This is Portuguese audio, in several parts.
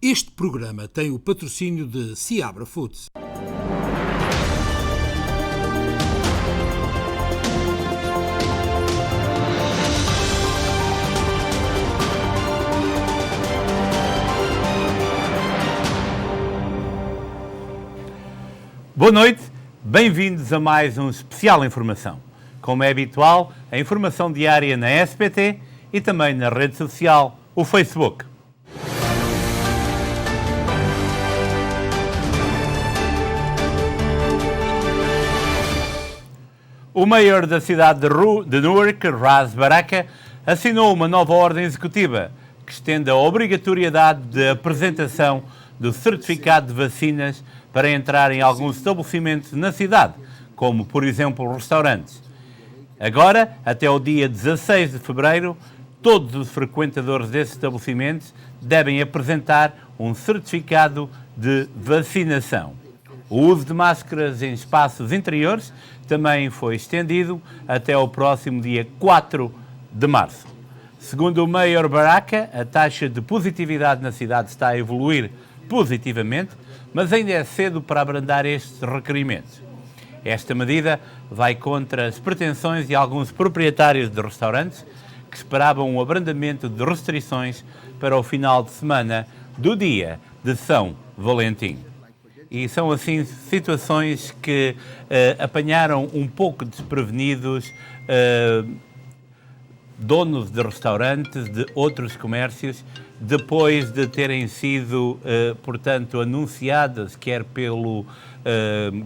Este programa tem o patrocínio de Seabra Foods. Boa noite, bem-vindos a mais um especial Informação. Como é habitual, a informação diária na SBT e também na rede social, o Facebook. O mayor da cidade de Newark, Ras Baraka, assinou uma nova ordem executiva que estende a obrigatoriedade de apresentação do certificado de vacinas para entrar em alguns estabelecimentos na cidade, como, por exemplo, restaurantes. Agora, até o dia 16 de fevereiro, todos os frequentadores desses estabelecimentos devem apresentar um certificado de vacinação. O uso de máscaras em espaços interiores também foi estendido até o próximo dia 4 de março. Segundo o Mayor Baraka, a taxa de positividade na cidade está a evoluir positivamente, mas ainda é cedo para abrandar estes requerimentos. Esta medida vai contra as pretensões de alguns proprietários de restaurantes que esperavam um abrandamento de restrições para o final de semana do dia de São Valentim. E são assim situações que apanharam um pouco desprevenidos donos de restaurantes, de outros comércios, depois de terem sido, portanto, anunciadas, quer pelo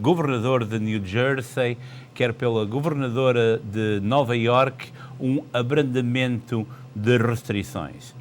governador de New Jersey, quer pela governadora de Nova York, um abrandamento de restrições,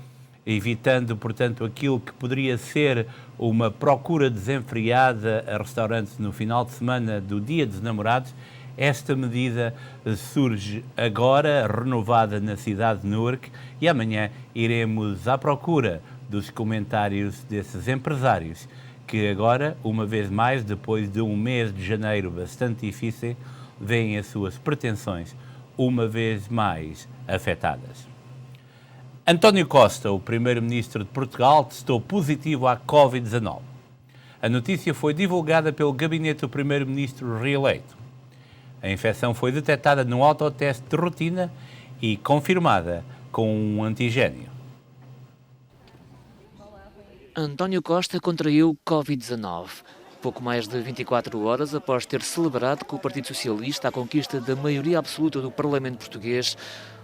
evitando, portanto, aquilo que poderia ser uma procura desenfreada a restaurantes no final de semana do Dia dos Namorados. Esta medida surge agora, renovada na cidade de Newark, e amanhã iremos à procura dos comentários desses empresários, que agora, uma vez mais, depois de um mês de janeiro bastante difícil, veem as suas pretensões uma vez mais afetadas. António Costa, o primeiro-ministro de Portugal, testou positivo à Covid-19. A notícia foi divulgada pelo gabinete do primeiro-ministro reeleito. A infecção foi detectada num autoteste de rotina e confirmada com um antigênio. António Costa contraiu Covid-19. Pouco mais de 24 horas após ter celebrado com o Partido Socialista a conquista da maioria absoluta do Parlamento português,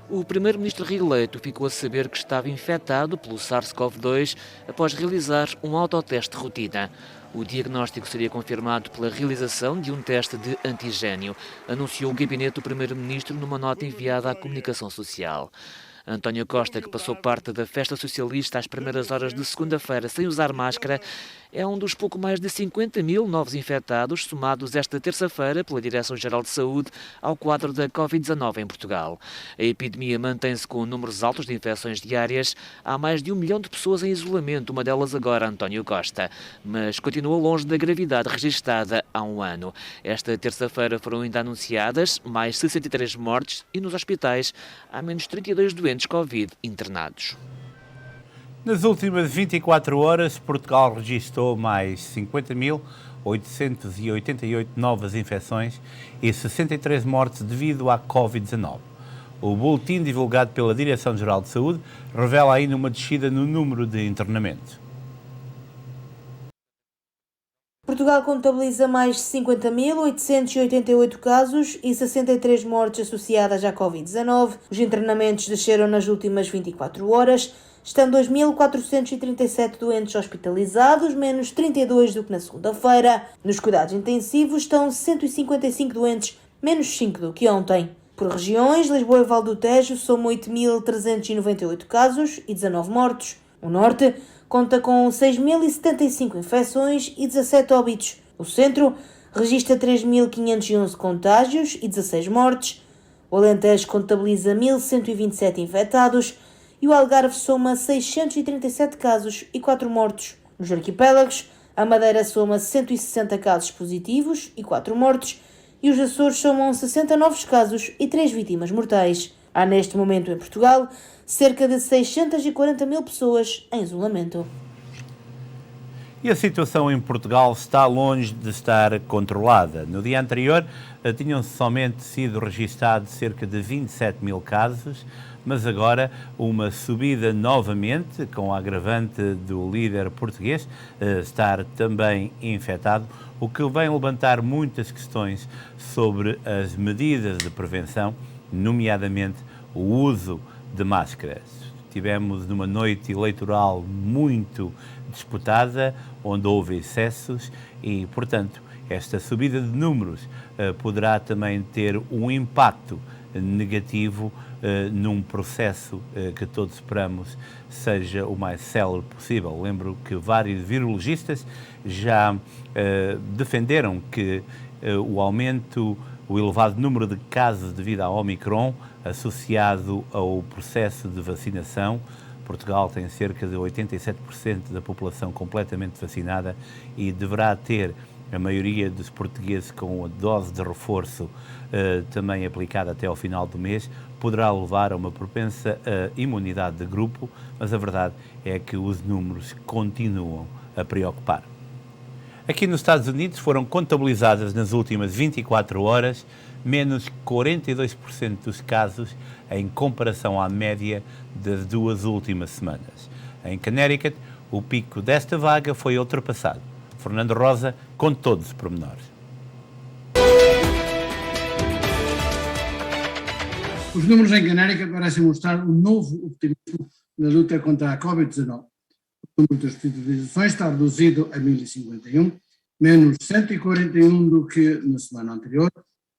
o primeiro-ministro reeleito ficou a saber que estava infectado pelo SARS-CoV-2 após realizar um autoteste de rotina. O diagnóstico seria confirmado pela realização de um teste de antigênio, anunciou o gabinete do primeiro-ministro numa nota enviada à comunicação social. António Costa, que passou parte da festa socialista às primeiras horas de segunda-feira sem usar máscara, é um dos pouco mais de 50 mil novos infectados somados esta terça-feira pela Direção-Geral de Saúde ao quadro da Covid-19 em Portugal. A epidemia mantém-se com números altos de infecções diárias. Há mais de 1 milhão de pessoas em isolamento, uma delas agora António Costa, mas continua longe da gravidade registada há um ano. Esta terça-feira foram ainda anunciadas mais 63 mortes e nos hospitais há menos 32 doentes Covid internados. Nas últimas 24 horas, Portugal registrou mais 50.888 novas infecções e 63 mortes devido à Covid-19. O boletim divulgado pela Direção-Geral de Saúde revela ainda uma descida no número de internamentos. Portugal contabiliza mais de 50.888 casos e 63 mortes associadas à Covid-19. Os internamentos desceram nas últimas 24 horas. Estão 2.437 doentes hospitalizados, menos 32 do que na segunda-feira. Nos cuidados intensivos estão 155 doentes, menos 5 do que ontem. Por regiões, Lisboa e Val do Tejo somam 8.398 casos e 19 mortos. O Norte conta com 6.075 infecções e 17 óbitos. O Centro registra 3.511 contágios e 16 mortes. O Alentejo contabiliza 1.127 infectados e o Algarve soma 637 casos e 4 mortos. Nos arquipélagos, a Madeira soma 160 casos positivos e 4 mortos e os Açores somam 60 novos casos e 3 vítimas mortais. Há neste momento em Portugal cerca de 640 mil pessoas em isolamento. E a situação em Portugal está longe de estar controlada. No dia anterior, tinham somente sido registados cerca de 27 mil casos, mas agora uma subida novamente, com a agravante do líder português estar também infectado, o que vem levantar muitas questões sobre as medidas de prevenção, nomeadamente o uso de máscaras. Tivemos numa noite eleitoral muito disputada, onde houve excessos e, portanto, esta subida de números poderá também ter um impacto negativo num processo que todos esperamos seja o mais célere possível. Lembro que vários virologistas já defenderam que o elevado número de casos devido à Omicron, associado ao processo de vacinação. Portugal tem cerca de 87% da população completamente vacinada e deverá ter a maioria dos portugueses com a dose de reforço também aplicada até ao final do mês, poderá levar a uma propensa imunidade de grupo, mas a verdade é que os números continuam a preocupar. Aqui nos Estados Unidos foram contabilizadas nas últimas 24 horas menos 42% dos casos em comparação à média das 2 últimas semanas. Em Connecticut, o pico desta vaga foi ultrapassado. Fernando Rosa, com todos os pormenores. Os números em Connecticut parecem mostrar um novo optimismo na luta contra a Covid-19. O número de hospitalizações está reduzido a 1.051, menos 141 do que na semana anterior.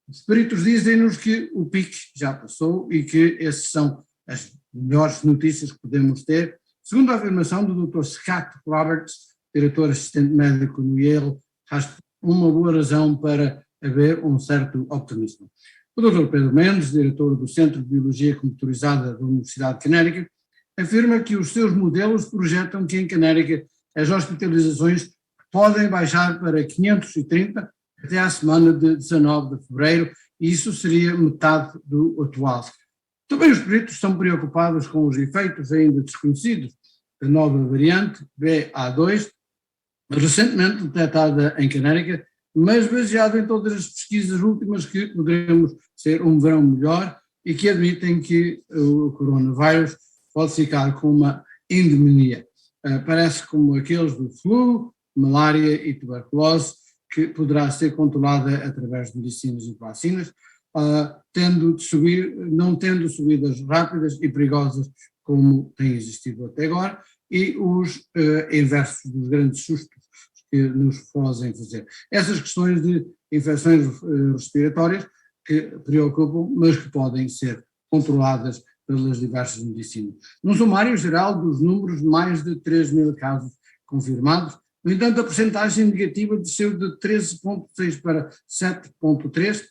Os peritos dizem-nos que o pico já passou e que essas são as melhores notícias que podemos ter, segundo a afirmação do Dr. Scott Roberts, diretor assistente médico no Yale. Há uma boa razão para haver um certo optimismo. O Dr. Pedro Mendes, diretor do Centro de Biologia Computadorizada da Universidade de Connecticut, afirma que os seus modelos projetam que em Connecticut as hospitalizações podem baixar para 530 até à semana de 19 de fevereiro, e isso seria metade do atual. Também os peritos estão preocupados com os efeitos ainda desconhecidos da nova variante BA2, recentemente detectada em Connecticut, mas baseado em todas as pesquisas últimas que poderemos ser um verão melhor e que admitem que o coronavírus pode ficar com uma endemia. Parece como aqueles do flu, malária e tuberculose, que poderá ser controlada através de medicinas e vacinas, não tendo subidas rápidas e perigosas como tem existido até agora, e os inversos dos grandes sustos que nos fazem fazer. Essas questões de infecções respiratórias que preocupam, mas que podem ser controladas pelas diversas medicinas. Num sumário geral dos números de mais de 3 mil casos confirmados, no entanto, a percentagem negativa desceu de 13,6 para 7,3,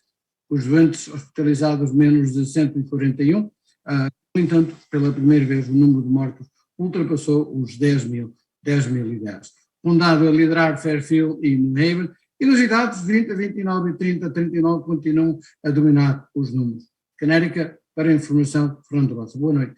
os doentes hospitalizados menos de 141, no entanto, pela primeira vez o número de mortos ultrapassou os 10.010. Condado a liderar Fairfield e New Haven, e nos idades 20, 29 e 30, 39 continuam a dominar os números. Connecticut, para a informação, Fernando Rosa. Boa noite.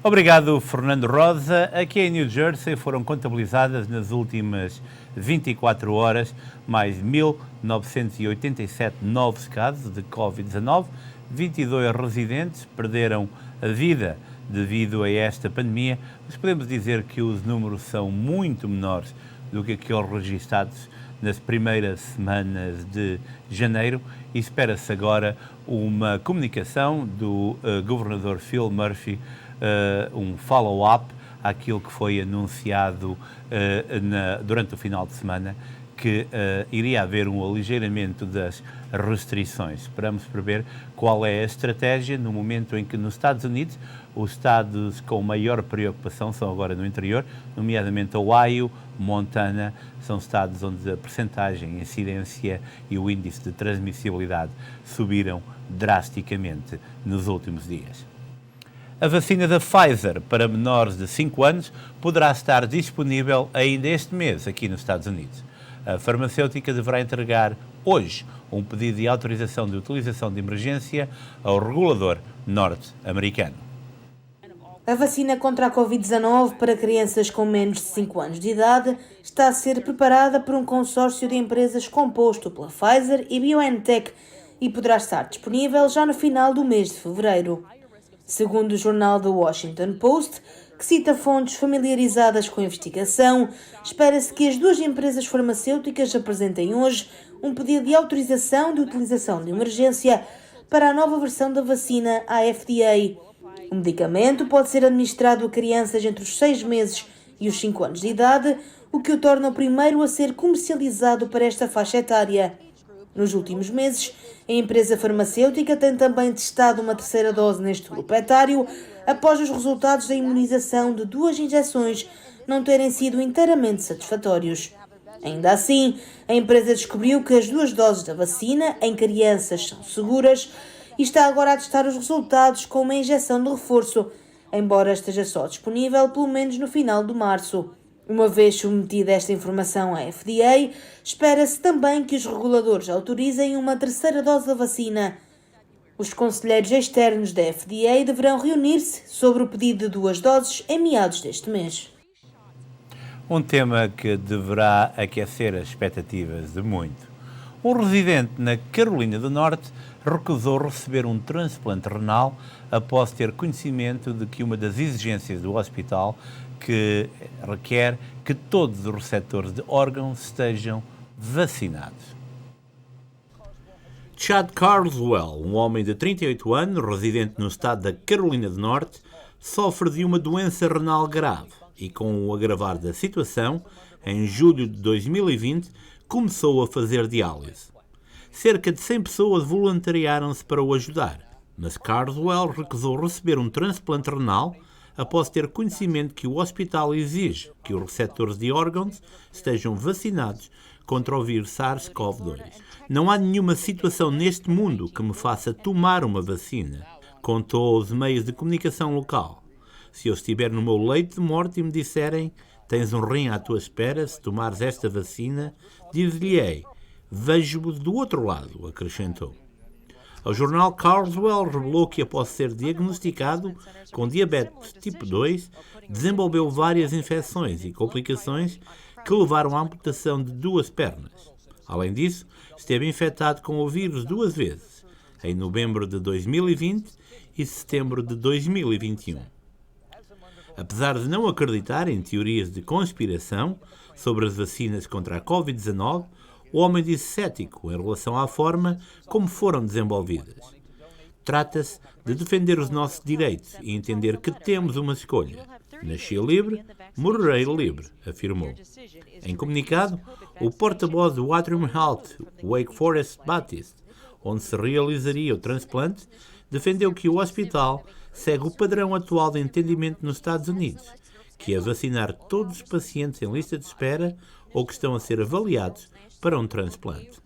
Obrigado, Fernando Rosa. Aqui em New Jersey foram contabilizadas nas últimas 24 horas mais 1.987 novos casos de Covid-19. 22 residentes perderam a vida devido a esta pandemia, mas podemos dizer que os números são muito menores do que aqueles registados nas primeiras semanas de janeiro, e espera-se agora uma comunicação do governador Phil Murphy, um follow-up àquilo que foi anunciado durante o final de semana, que iria haver um aligeiramento das restrições. Esperamos prever qual é a estratégia no momento em que nos Estados Unidos os estados com maior preocupação são agora no interior, nomeadamente Ohio, Montana, são estados onde a percentagem, a incidência e o índice de transmissibilidade subiram drasticamente nos últimos dias. A vacina da Pfizer para menores de 5 anos poderá estar disponível ainda este mês aqui nos Estados Unidos. A farmacêutica deverá entregar hoje um pedido de autorização de utilização de emergência ao regulador norte-americano. A vacina contra a Covid-19 para crianças com menos de 5 anos de idade está a ser preparada por um consórcio de empresas composto pela Pfizer e BioNTech e poderá estar disponível já no final do mês de fevereiro. Segundo o jornal The Washington Post, que cita fontes familiarizadas com a investigação, espera-se que as duas empresas farmacêuticas apresentem hoje um pedido de autorização de utilização de emergência para a nova versão da vacina à FDA. O medicamento pode ser administrado a crianças entre os 6 meses e os 5 anos de idade, o que o torna o primeiro a ser comercializado para esta faixa etária. Nos últimos meses, a empresa farmacêutica tem também testado uma terceira dose neste grupo etário, após os resultados da imunização de 2 injeções não terem sido inteiramente satisfatórios. Ainda assim, a empresa descobriu que as 2 doses da vacina em crianças são seguras e está agora a testar os resultados com uma injeção de reforço, embora esteja só disponível pelo menos no final de março. Uma vez submetida esta informação à FDA, espera-se também que os reguladores autorizem uma terceira dose da vacina. Os conselheiros externos da FDA deverão reunir-se sobre o pedido de 2 doses em meados deste mês. Um tema que deverá aquecer as expectativas de muito. Um residente na Carolina do Norte recusou receber um transplante renal após ter conhecimento de que uma das exigências do hospital que requer que todos os receptores de órgãos estejam vacinados. Chad Carswell, um homem de 38 anos, residente no estado da Carolina do Norte, sofre de uma doença renal grave e, com o agravar da situação, em julho de 2020, começou a fazer diálise. Cerca de 100 pessoas voluntariaram-se para o ajudar, mas Carswell recusou receber um transplante renal após ter conhecimento que o hospital exige que os receptores de órgãos estejam vacinados contra o vírus SARS-CoV-2. Não há nenhuma situação neste mundo que me faça tomar uma vacina, contou aos meios de comunicação local. Se eu estiver no meu leito de morte e me disserem tens um rim à tua espera, se tomares esta vacina, dir-lhe-ei, vejo-vos do outro lado, acrescentou. O jornal Carswell revelou que, após ser diagnosticado com diabetes tipo 2, desenvolveu várias infecções e complicações que levaram à amputação de 2 pernas. Além disso, esteve infectado com o vírus 2 vezes, em novembro de 2020 e setembro de 2021. Apesar de não acreditar em teorias de conspiração sobre as vacinas contra a Covid-19, o homem disse cético em relação à forma como foram desenvolvidas. Trata-se de defender os nossos direitos e entender que temos uma escolha. Nasci livre, morrerei livre, afirmou. Em comunicado, o porta-voz do Atrium Health, Wake Forest Baptist, onde se realizaria o transplante, defendeu que o hospital segue o padrão atual de entendimento nos Estados Unidos, que é vacinar todos os pacientes em lista de espera ou que estão a ser avaliados para um transplante.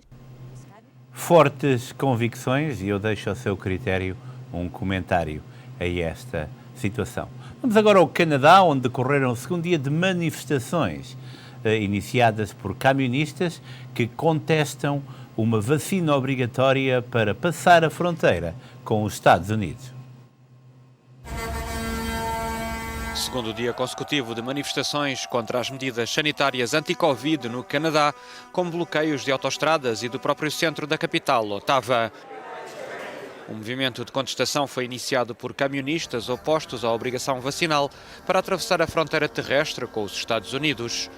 Fortes convicções, e eu deixo ao seu critério um comentário a esta situação. Vamos agora ao Canadá, onde decorreram o segundo dia de manifestações iniciadas por camionistas que contestam uma vacina obrigatória para passar a fronteira com os Estados Unidos. Segundo dia consecutivo de manifestações contra as medidas sanitárias anti-Covid no Canadá, com bloqueios de autoestradas e do próprio centro da capital, Ottawa. O movimento de contestação foi iniciado por camionistas opostos à obrigação vacinal para atravessar a fronteira terrestre com os Estados Unidos.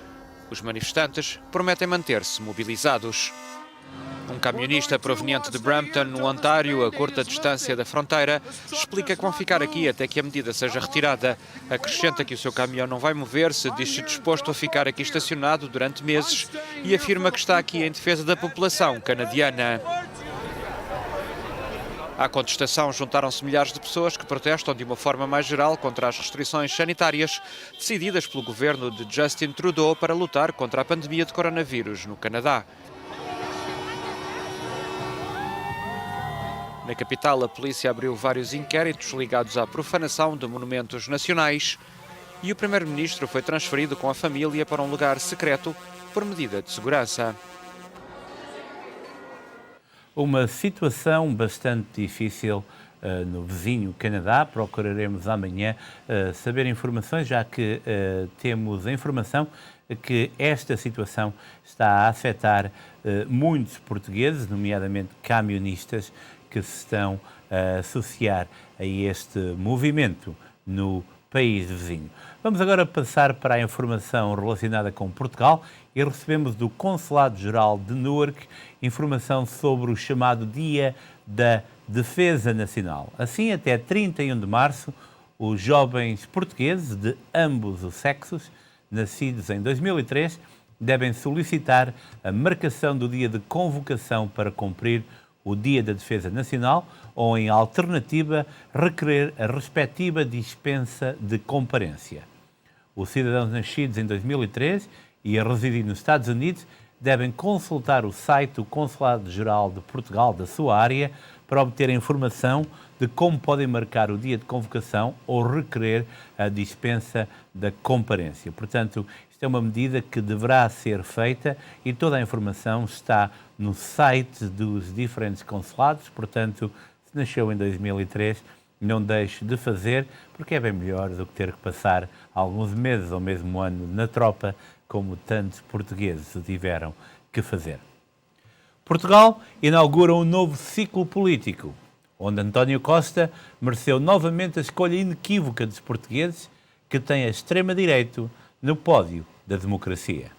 Os manifestantes prometem manter-se mobilizados. Um camionista proveniente de Brampton, no Ontário, a curta distância da fronteira, explica que vão ficar aqui até que a medida seja retirada. Acrescenta que o seu caminhão não vai mover-se, diz-se disposto a ficar aqui estacionado durante meses e afirma que está aqui em defesa da população canadiana. À contestação juntaram-se milhares de pessoas que protestam de uma forma mais geral contra as restrições sanitárias decididas pelo governo de Justin Trudeau para lutar contra a pandemia de coronavírus no Canadá. Na capital, a polícia abriu vários inquéritos ligados à profanação de monumentos nacionais e o primeiro-ministro foi transferido com a família para um lugar secreto por medida de segurança. Uma situação bastante difícil no vizinho Canadá. Procuraremos amanhã saber informações, já que temos a informação que esta situação está a afetar muitos portugueses, nomeadamente camionistas, que se estão a associar a este movimento no país vizinho. Vamos agora passar para a informação relacionada com Portugal e recebemos do Consulado-Geral de Newark informação sobre o chamado Dia da Defesa Nacional. Assim, até 31 de março, os jovens portugueses de ambos os sexos, nascidos em 2003, devem solicitar a marcação do dia de convocação para cumprir o Dia da Defesa Nacional ou, em alternativa, requerer a respectiva dispensa de comparência. Os cidadãos nascidos em 2003 e a residir nos Estados Unidos devem consultar o site do Consulado-Geral de Portugal da sua área para obter a informação de como podem marcar o dia de convocação ou requerer a dispensa da comparência. Portanto, isto é uma medida que deverá ser feita e toda a informação está no site dos diferentes consulados. Portanto, se nasceu em 2003, não deixe de fazer, porque é bem melhor do que ter que passar alguns meses ou mesmo um ano na tropa, como tantos portugueses o tiveram que fazer. Portugal inaugura um novo ciclo político, onde António Costa mereceu novamente a escolha inequívoca dos portugueses, que têm a extrema-direita no pódio da democracia.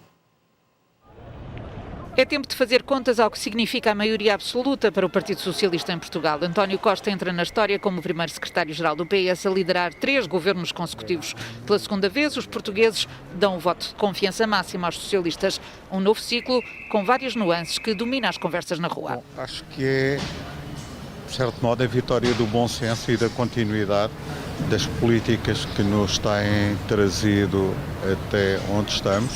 É tempo de fazer contas ao que significa a maioria absoluta para o Partido Socialista em Portugal. António Costa entra na história como o primeiro secretário-geral do PS a liderar 3 governos consecutivos. Pela segunda vez, os portugueses dão o voto de confiança máxima aos socialistas. Um novo ciclo com várias nuances que domina as conversas na rua. Bom, acho que é, de certo modo, a vitória do bom senso e da continuidade das políticas que nos têm trazido até onde estamos.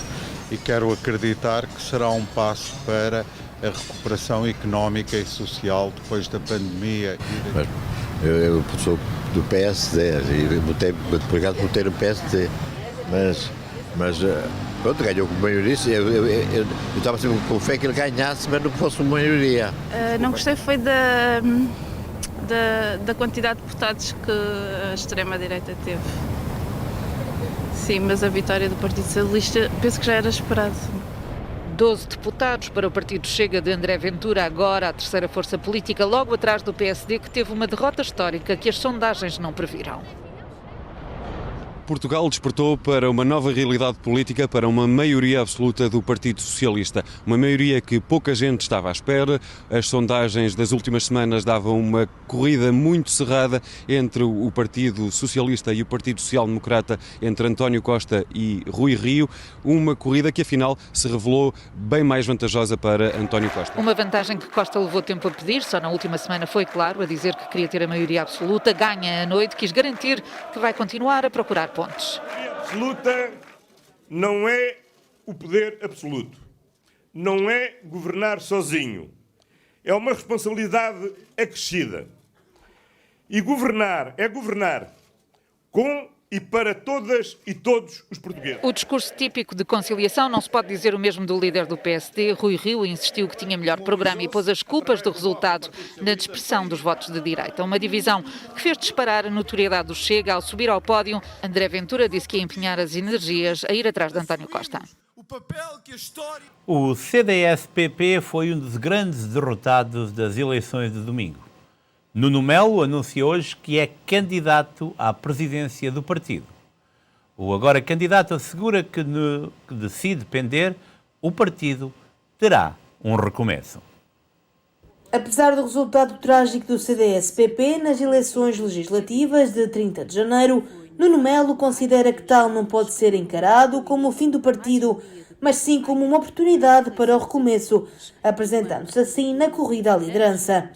E quero acreditar que será um passo para a recuperação económica e social depois da pandemia. Eu sou do PSD e por acaso votei no PSD, mas pronto, ganhou com maioria. Eu estava sempre com fé que ele ganhasse, mas não fosse uma maioria. Não gostei foi da quantidade de deputados que a extrema-direita teve. Sim, mas a vitória do Partido Socialista penso que já era esperado. 12 deputados para o Partido Chega de André Ventura, agora a terceira força política, logo atrás do PSD, que teve uma derrota histórica que as sondagens não previram. Portugal despertou para uma nova realidade política, para uma maioria absoluta do Partido Socialista. Uma maioria que pouca gente estava à espera. As sondagens das últimas semanas davam uma corrida muito cerrada entre o Partido Socialista e o Partido Social Democrata, entre António Costa e Rui Rio. Uma corrida que, afinal, se revelou bem mais vantajosa para António Costa. Uma vantagem que Costa levou tempo a pedir, só na última semana foi claro, a dizer que queria ter a maioria absoluta. Ganha a noite, quis garantir que vai continuar a procurar pontos. A maioria absoluta não é o poder absoluto, não é governar sozinho, é uma responsabilidade acrescida. E governar é governar com e para todas e todos os portugueses. O discurso típico de conciliação não se pode dizer o mesmo do líder do PSD. Rui Rio insistiu que tinha melhor programa e pôs as culpas do resultado na dispersão dos votos de direita. Uma divisão que fez disparar a notoriedade do Chega. Ao subir ao pódio, André Ventura disse que ia empenhar as energias a ir atrás de António Costa. O CDS-PP foi um dos grandes derrotados das eleições de domingo. Nuno Melo anunciou hoje que é candidato à presidência do partido. O agora candidato assegura que, de se depender, o partido terá um recomeço. Apesar do resultado trágico do CDS-PP nas eleições legislativas de 30 de janeiro, Nuno Melo considera que tal não pode ser encarado como o fim do partido, mas sim como uma oportunidade para o recomeço, apresentando-se assim na corrida à liderança.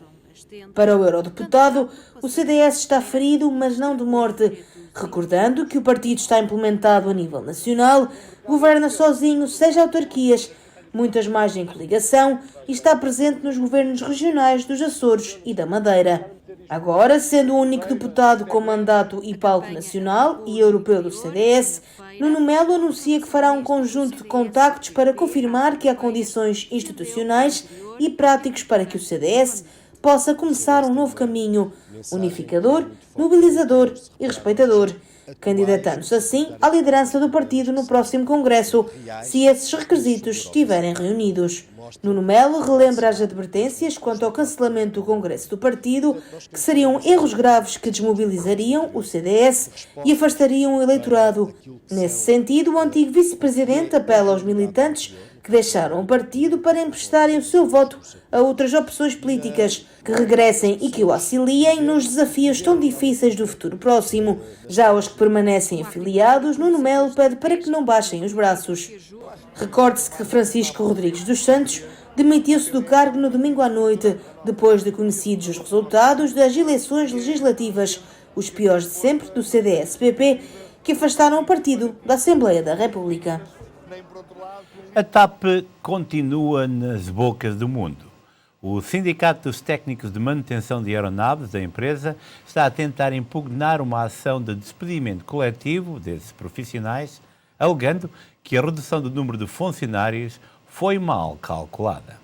Para o eurodeputado, o CDS está ferido, mas não de morte, recordando que o partido está implementado a nível nacional, governa sozinho 6 autarquias, muitas mais em coligação, e está presente nos governos regionais dos Açores e da Madeira. Agora, sendo o único deputado com mandato e palco nacional e europeu do CDS, Nuno Melo anuncia que fará um conjunto de contactos para confirmar que há condições institucionais e práticos para que o CDS possa começar um novo caminho, unificador, mobilizador e respeitador, candidatando-se assim à liderança do partido no próximo Congresso, se esses requisitos estiverem reunidos. Nuno Melo relembra as advertências quanto ao cancelamento do Congresso do partido, que seriam erros graves que desmobilizariam o CDS e afastariam o eleitorado. Nesse sentido, o antigo vice-presidente apela aos militantes que deixaram o partido para emprestarem o seu voto a outras opções políticas, que regressem e que o auxiliem nos desafios tão difíceis do futuro próximo. Já os que permanecem afiliados, Nuno Melo pede para que não baixem os braços. Recorde-se que Francisco Rodrigues dos Santos demitiu-se do cargo no domingo à noite, depois de conhecidos os resultados das eleições legislativas, os piores de sempre do CDS-PP, que afastaram o partido da Assembleia da República. A TAP continua nas bocas do mundo. O Sindicato dos Técnicos de Manutenção de Aeronaves da empresa está a tentar impugnar uma ação de despedimento coletivo desses profissionais, alegando que a redução do número de funcionários foi mal calculada.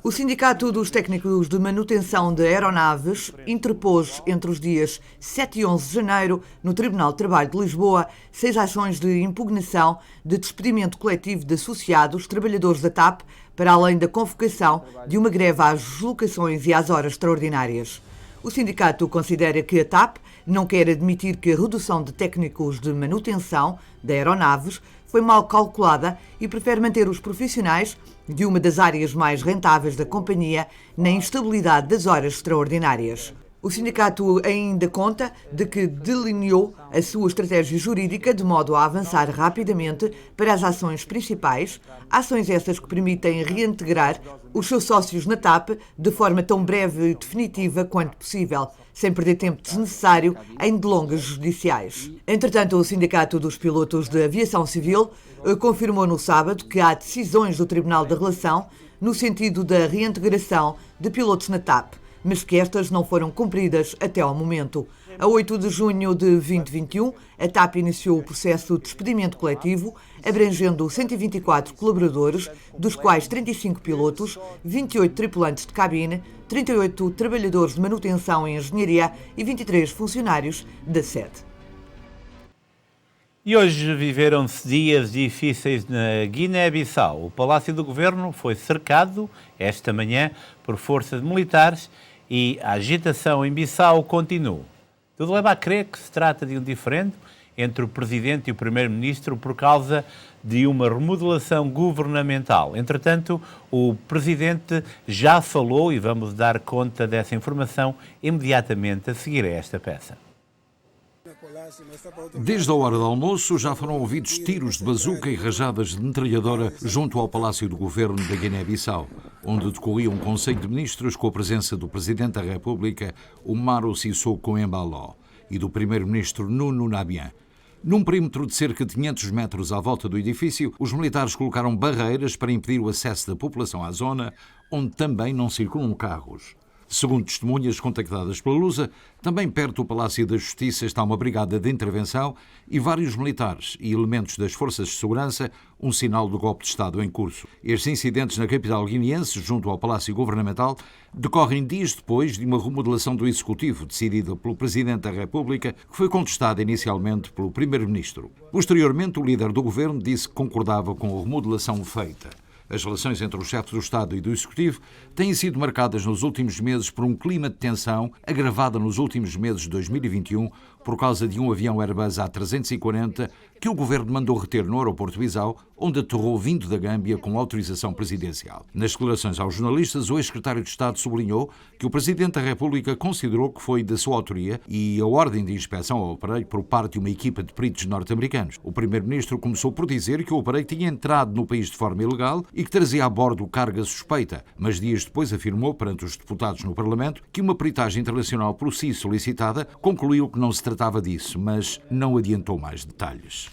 O Sindicato dos Técnicos de Manutenção de Aeronaves interpôs entre os dias 7 e 11 de janeiro, no Tribunal de Trabalho de Lisboa, 6 ações de impugnação de despedimento coletivo de associados trabalhadores da TAP, para além da convocação de uma greve às deslocações e às horas extraordinárias. O sindicato considera que a TAP não quer admitir que a redução de técnicos de manutenção de aeronaves foi mal calculada e prefere manter os profissionais de uma das áreas mais rentáveis da companhia na instabilidade das horas extraordinárias. O sindicato ainda conta de que delineou a sua estratégia jurídica de modo a avançar rapidamente para as ações principais, ações essas que permitem reintegrar os seus sócios na TAP de forma tão breve e definitiva quanto possível, sem perder tempo desnecessário em delongas judiciais. Entretanto, o Sindicato dos Pilotos de Aviação Civil confirmou no sábado que há decisões do Tribunal da Relação no sentido da reintegração de pilotos na TAP, mas que estas não foram cumpridas até ao momento. A 8 de junho de 2021, a TAP iniciou o processo de despedimento coletivo, abrangendo 124 colaboradores, dos quais 35 pilotos, 28 tripulantes de cabine, 38 trabalhadores de manutenção e engenharia e 23 funcionários da sede. E hoje viveram-se dias difíceis na Guiné-Bissau. O Palácio do Governo foi cercado esta manhã por forças militares e a agitação em Bissau continua. Tudo leva a crer que se trata de um diferendo entre o Presidente e o Primeiro-Ministro por causa de uma remodelação governamental. Entretanto, o Presidente já falou e vamos dar conta dessa informação imediatamente a seguir a esta peça. Desde a hora do almoço já foram ouvidos tiros de bazuca e rajadas de metralhadora junto ao Palácio do Governo da Guiné-Bissau, onde decorria um Conselho de Ministros com a presença do Presidente da República, Umaro Sissoko Embalo, e do Primeiro-Ministro Nuno Nabian. Num perímetro de cerca de 500 metros à volta do edifício, os militares colocaram barreiras para impedir o acesso da população à zona, onde também não circulam carros. Segundo testemunhas contactadas pela Lusa, também perto do Palácio da Justiça está uma brigada de intervenção e vários militares e elementos das forças de segurança, um sinal do golpe de Estado em curso. Estes incidentes na capital guineense, junto ao Palácio Governamental, decorrem dias depois de uma remodelação do Executivo, decidida pelo Presidente da República, que foi contestada inicialmente pelo Primeiro-Ministro. Posteriormente, o líder do governo disse que concordava com a remodelação feita. As relações entre o chefe do Estado e do Executivo têm sido marcadas nos últimos meses por um clima de tensão agravado nos últimos meses de 2021 por causa de um avião Airbus A340 que o governo mandou reter no aeroporto de Bissau, onde aterrou vindo da Gâmbia com autorização presidencial. Nas declarações aos jornalistas, o ex-secretário de Estado sublinhou que o Presidente da República considerou que foi da sua autoria e a ordem de inspeção ao aparelho por parte de uma equipa de peritos norte-americanos. O Primeiro-Ministro começou por dizer que o aparelho tinha entrado no país de forma ilegal e que trazia a bordo carga suspeita, mas dias depois afirmou perante os deputados no Parlamento que uma peritagem internacional por si solicitada concluiu que não se tratava disso, mas não adiantou mais detalhes.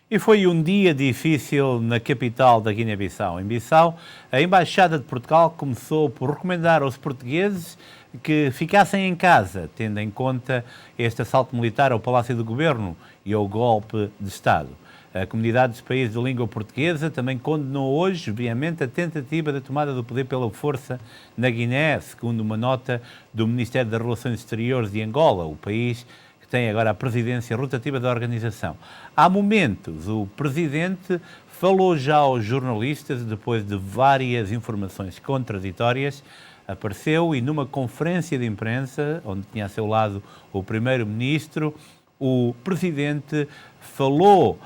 E foi um dia difícil na capital da Guiné-Bissau. Em Bissau, a Embaixada de Portugal começou por recomendar aos portugueses que ficassem em casa, tendo em conta este assalto militar ao Palácio do Governo e ao golpe de Estado. A comunidade dos países de língua portuguesa também condenou hoje, veemente, a tentativa de tomada do poder pela força na Guiné, segundo uma nota do Ministério das Relações Exteriores de Angola, o país que tem agora a presidência rotativa da organização. Há momentos, o presidente falou já aos jornalistas, depois de várias informações contraditórias, apareceu e numa conferência de imprensa, onde tinha a seu lado o primeiro-ministro, o presidente falou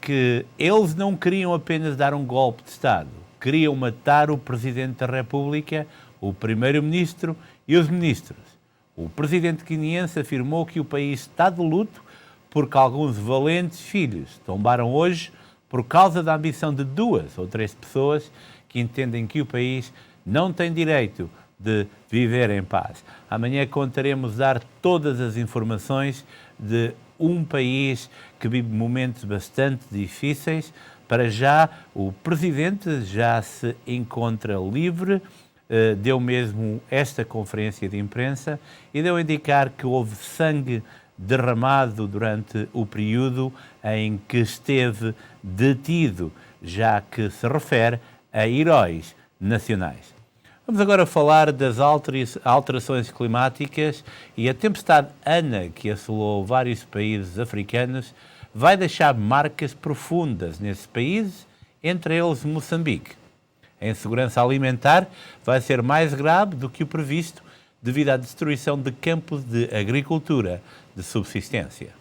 que eles não queriam apenas dar um golpe de Estado, queriam matar o Presidente da República, o Primeiro-Ministro e os ministros. O presidente guineense afirmou que o país está de luto porque alguns valentes filhos tombaram hoje por causa da ambição de 2 ou 3 pessoas que entendem que o país não tem direito de viver em paz. Amanhã contaremos dar todas as informações de um país que vive momentos bastante difíceis. Para já, o presidente já se encontra livre, deu mesmo esta conferência de imprensa e deu a indicar que houve sangue derramado durante o período em que esteve detido, já que se refere a heróis nacionais. Vamos agora falar das alterações climáticas e a tempestade Ana, que assolou vários países africanos, vai deixar marcas profundas nesses países, entre eles Moçambique. A insegurança alimentar vai ser mais grave do que o previsto devido à destruição de campos de agricultura de subsistência.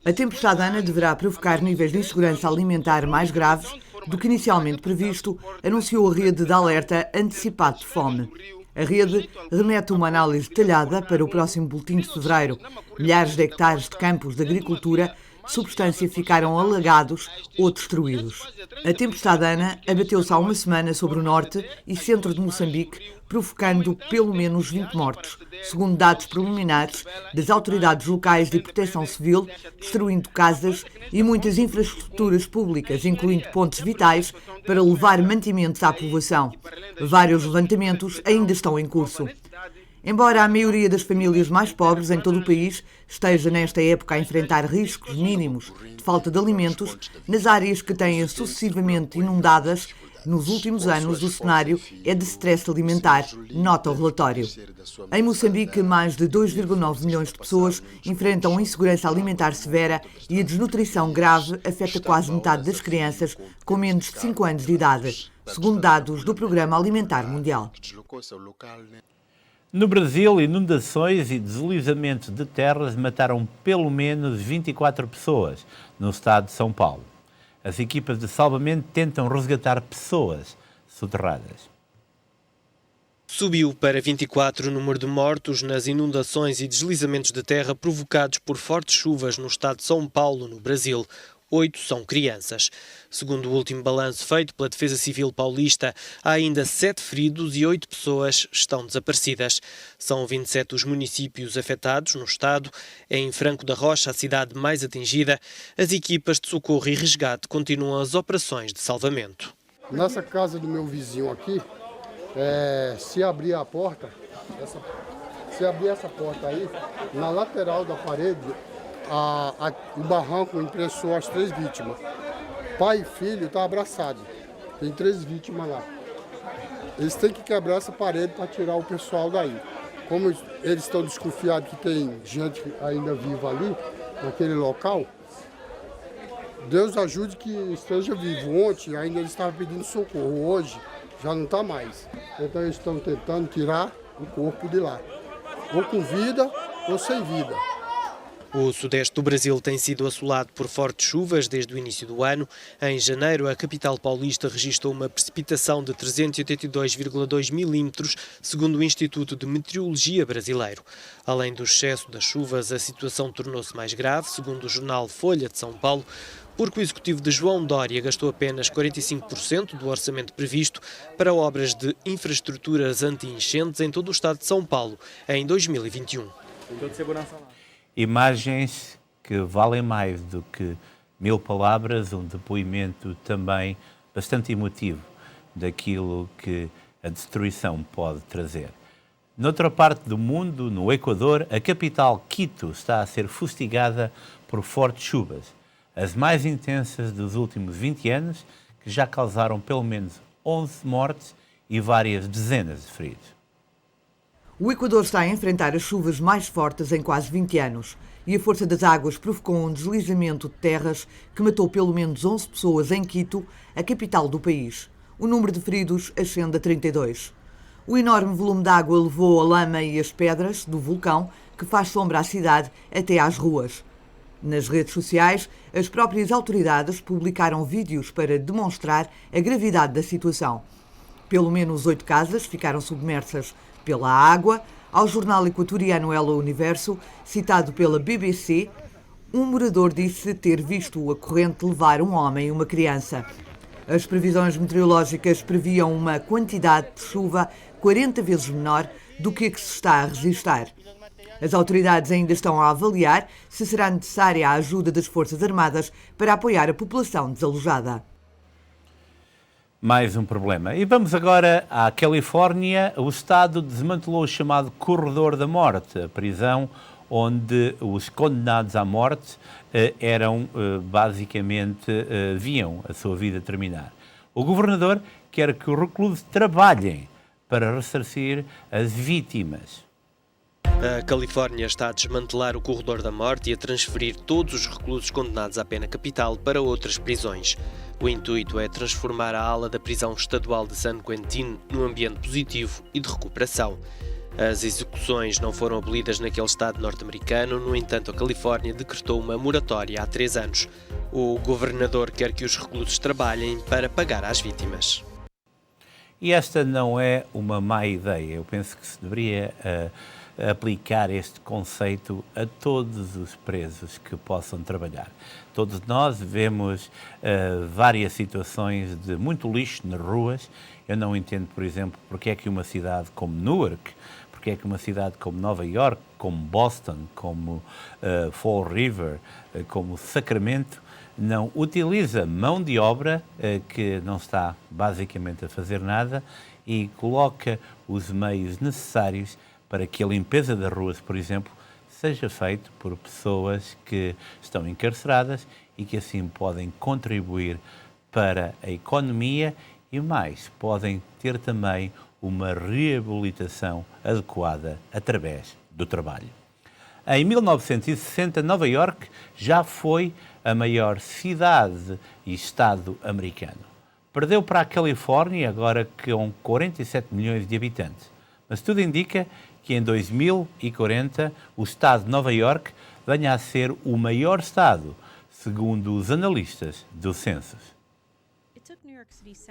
A tempestade Ana deverá provocar níveis de insegurança alimentar mais graves do que inicialmente previsto, anunciou a rede de alerta antecipado de fome. A rede remete uma análise detalhada para o próximo boletim de fevereiro. Milhares de hectares de campos de agricultura substância ficaram alagados ou destruídos. A tempestade Ana abateu-se há uma semana sobre o norte e centro de Moçambique, provocando pelo menos 20 mortos, segundo dados preliminares das autoridades locais de proteção civil, destruindo casas e muitas infraestruturas públicas, incluindo pontos vitais para levar mantimentos à população. Vários levantamentos ainda estão em curso. Embora a maioria das famílias mais pobres em todo o país esteja nesta época a enfrentar riscos mínimos de falta de alimentos, nas áreas que têm sucessivamente inundadas, nos últimos anos o cenário é de stress alimentar, nota o relatório. Em Moçambique, mais de 2,9 milhões de pessoas enfrentam insegurança alimentar severa e a desnutrição grave afeta quase metade das crianças com menos de 5 anos de idade, segundo dados do Programa Alimentar Mundial. No Brasil, inundações e deslizamentos de terras mataram pelo menos 24 pessoas no estado de São Paulo. As equipas de salvamento tentam resgatar pessoas soterradas. Subiu para 24 o número de mortos nas inundações e deslizamentos de terra provocados por fortes chuvas no estado de São Paulo, no Brasil. 8 são crianças. Segundo o último balanço feito pela Defesa Civil paulista, há ainda 7 feridos e 8 pessoas estão desaparecidas. São 27 os municípios afetados no estado. Em Franco da Rocha, a cidade mais atingida, as equipas de socorro e resgate continuam as operações de salvamento. Nessa casa do meu vizinho aqui, se abrir a porta, se abrir essa porta aí, na lateral da parede, o barranco imprensou as 3 vítimas. Pai e filho estão abraçados. Tem 3 vítimas lá. Eles têm que quebrar essa parede para tirar o pessoal daí. Como eles estão desconfiados que tem gente ainda viva ali, naquele local, Deus ajude que esteja vivo. Ontem ainda eles estavam pedindo socorro. Hoje já não está mais. Então eles estão tentando tirar o corpo de lá. Ou com vida ou sem vida. O sudeste do Brasil tem sido assolado por fortes chuvas desde o início do ano. Em janeiro, a capital paulista registrou uma precipitação de 382,2 milímetros, segundo o Instituto de Meteorologia brasileiro. Além do excesso das chuvas, a situação tornou-se mais grave, segundo o jornal Folha de São Paulo, porque o executivo de João Dória gastou apenas 45% do orçamento previsto para obras de infraestruturas anti-enchentes em todo o estado de São Paulo em 2021. Imagens que valem mais do que 1000 palavras, um depoimento também bastante emotivo daquilo que a destruição pode trazer. Noutra parte do mundo, no Equador, a capital Quito está a ser fustigada por fortes chuvas. as mais intensas dos últimos 20 anos, que já causaram pelo menos 11 mortes e várias dezenas de feridos. O Equador está a enfrentar as chuvas mais fortes em quase 20 anos e a força das águas provocou um deslizamento de terras que matou pelo menos 11 pessoas em Quito, a capital do país. O número de feridos ascende a 32. O enorme volume de água levou a lama e as pedras do vulcão, que faz sombra à cidade, até às ruas. Nas redes sociais, as próprias autoridades publicaram vídeos para demonstrar a gravidade da situação. Pelo menos 8 casas ficaram submersas pela água. Ao jornal equatoriano El Universo, citado pela BBC, um morador disse ter visto a corrente levar um homem e uma criança. As previsões meteorológicas previam uma quantidade de chuva 40 vezes menor do que a que se está a registrar. As autoridades ainda estão a avaliar se será necessária a ajuda das Forças Armadas para apoiar a população desalojada. Mais um problema. E vamos agora à Califórnia. O Estado desmantelou o chamado Corredor da Morte, a prisão onde os condenados à morte viam a sua vida terminar. O governador quer que os reclusos trabalhem para ressarcir as vítimas. A Califórnia está a desmantelar o Corredor da Morte e a transferir todos os reclusos condenados à pena capital para outras prisões. O intuito é transformar a ala da prisão estadual de San Quentin num ambiente positivo e de recuperação. As execuções não foram abolidas naquele estado norte-americano, no entanto a Califórnia decretou uma moratória há 3 anos. O governador quer que os reclusos trabalhem para pagar às vítimas. E esta não é uma má ideia. Eu penso que se deveria aplicar este conceito a todos os presos que possam trabalhar. Todos nós vemos várias situações de muito lixo nas ruas. Eu não entendo, por exemplo, porque é que uma cidade como Newark, porque é que uma cidade como Nova York, como Boston, como Fall River, como Sacramento, não utiliza mão de obra que não está basicamente a fazer nada e coloca os meios necessários para que a limpeza das ruas, por exemplo, seja feita por pessoas que estão encarceradas e que assim podem contribuir para a economia e mais, podem ter também uma reabilitação adequada através do trabalho. Em 1960, Nova York já foi a maior cidade e estado americano. Perdeu para a Califórnia, agora com 47 milhões de habitantes. Mas tudo indica que em 2040 o estado de Nova York venha a ser o maior estado, segundo os analistas do Census.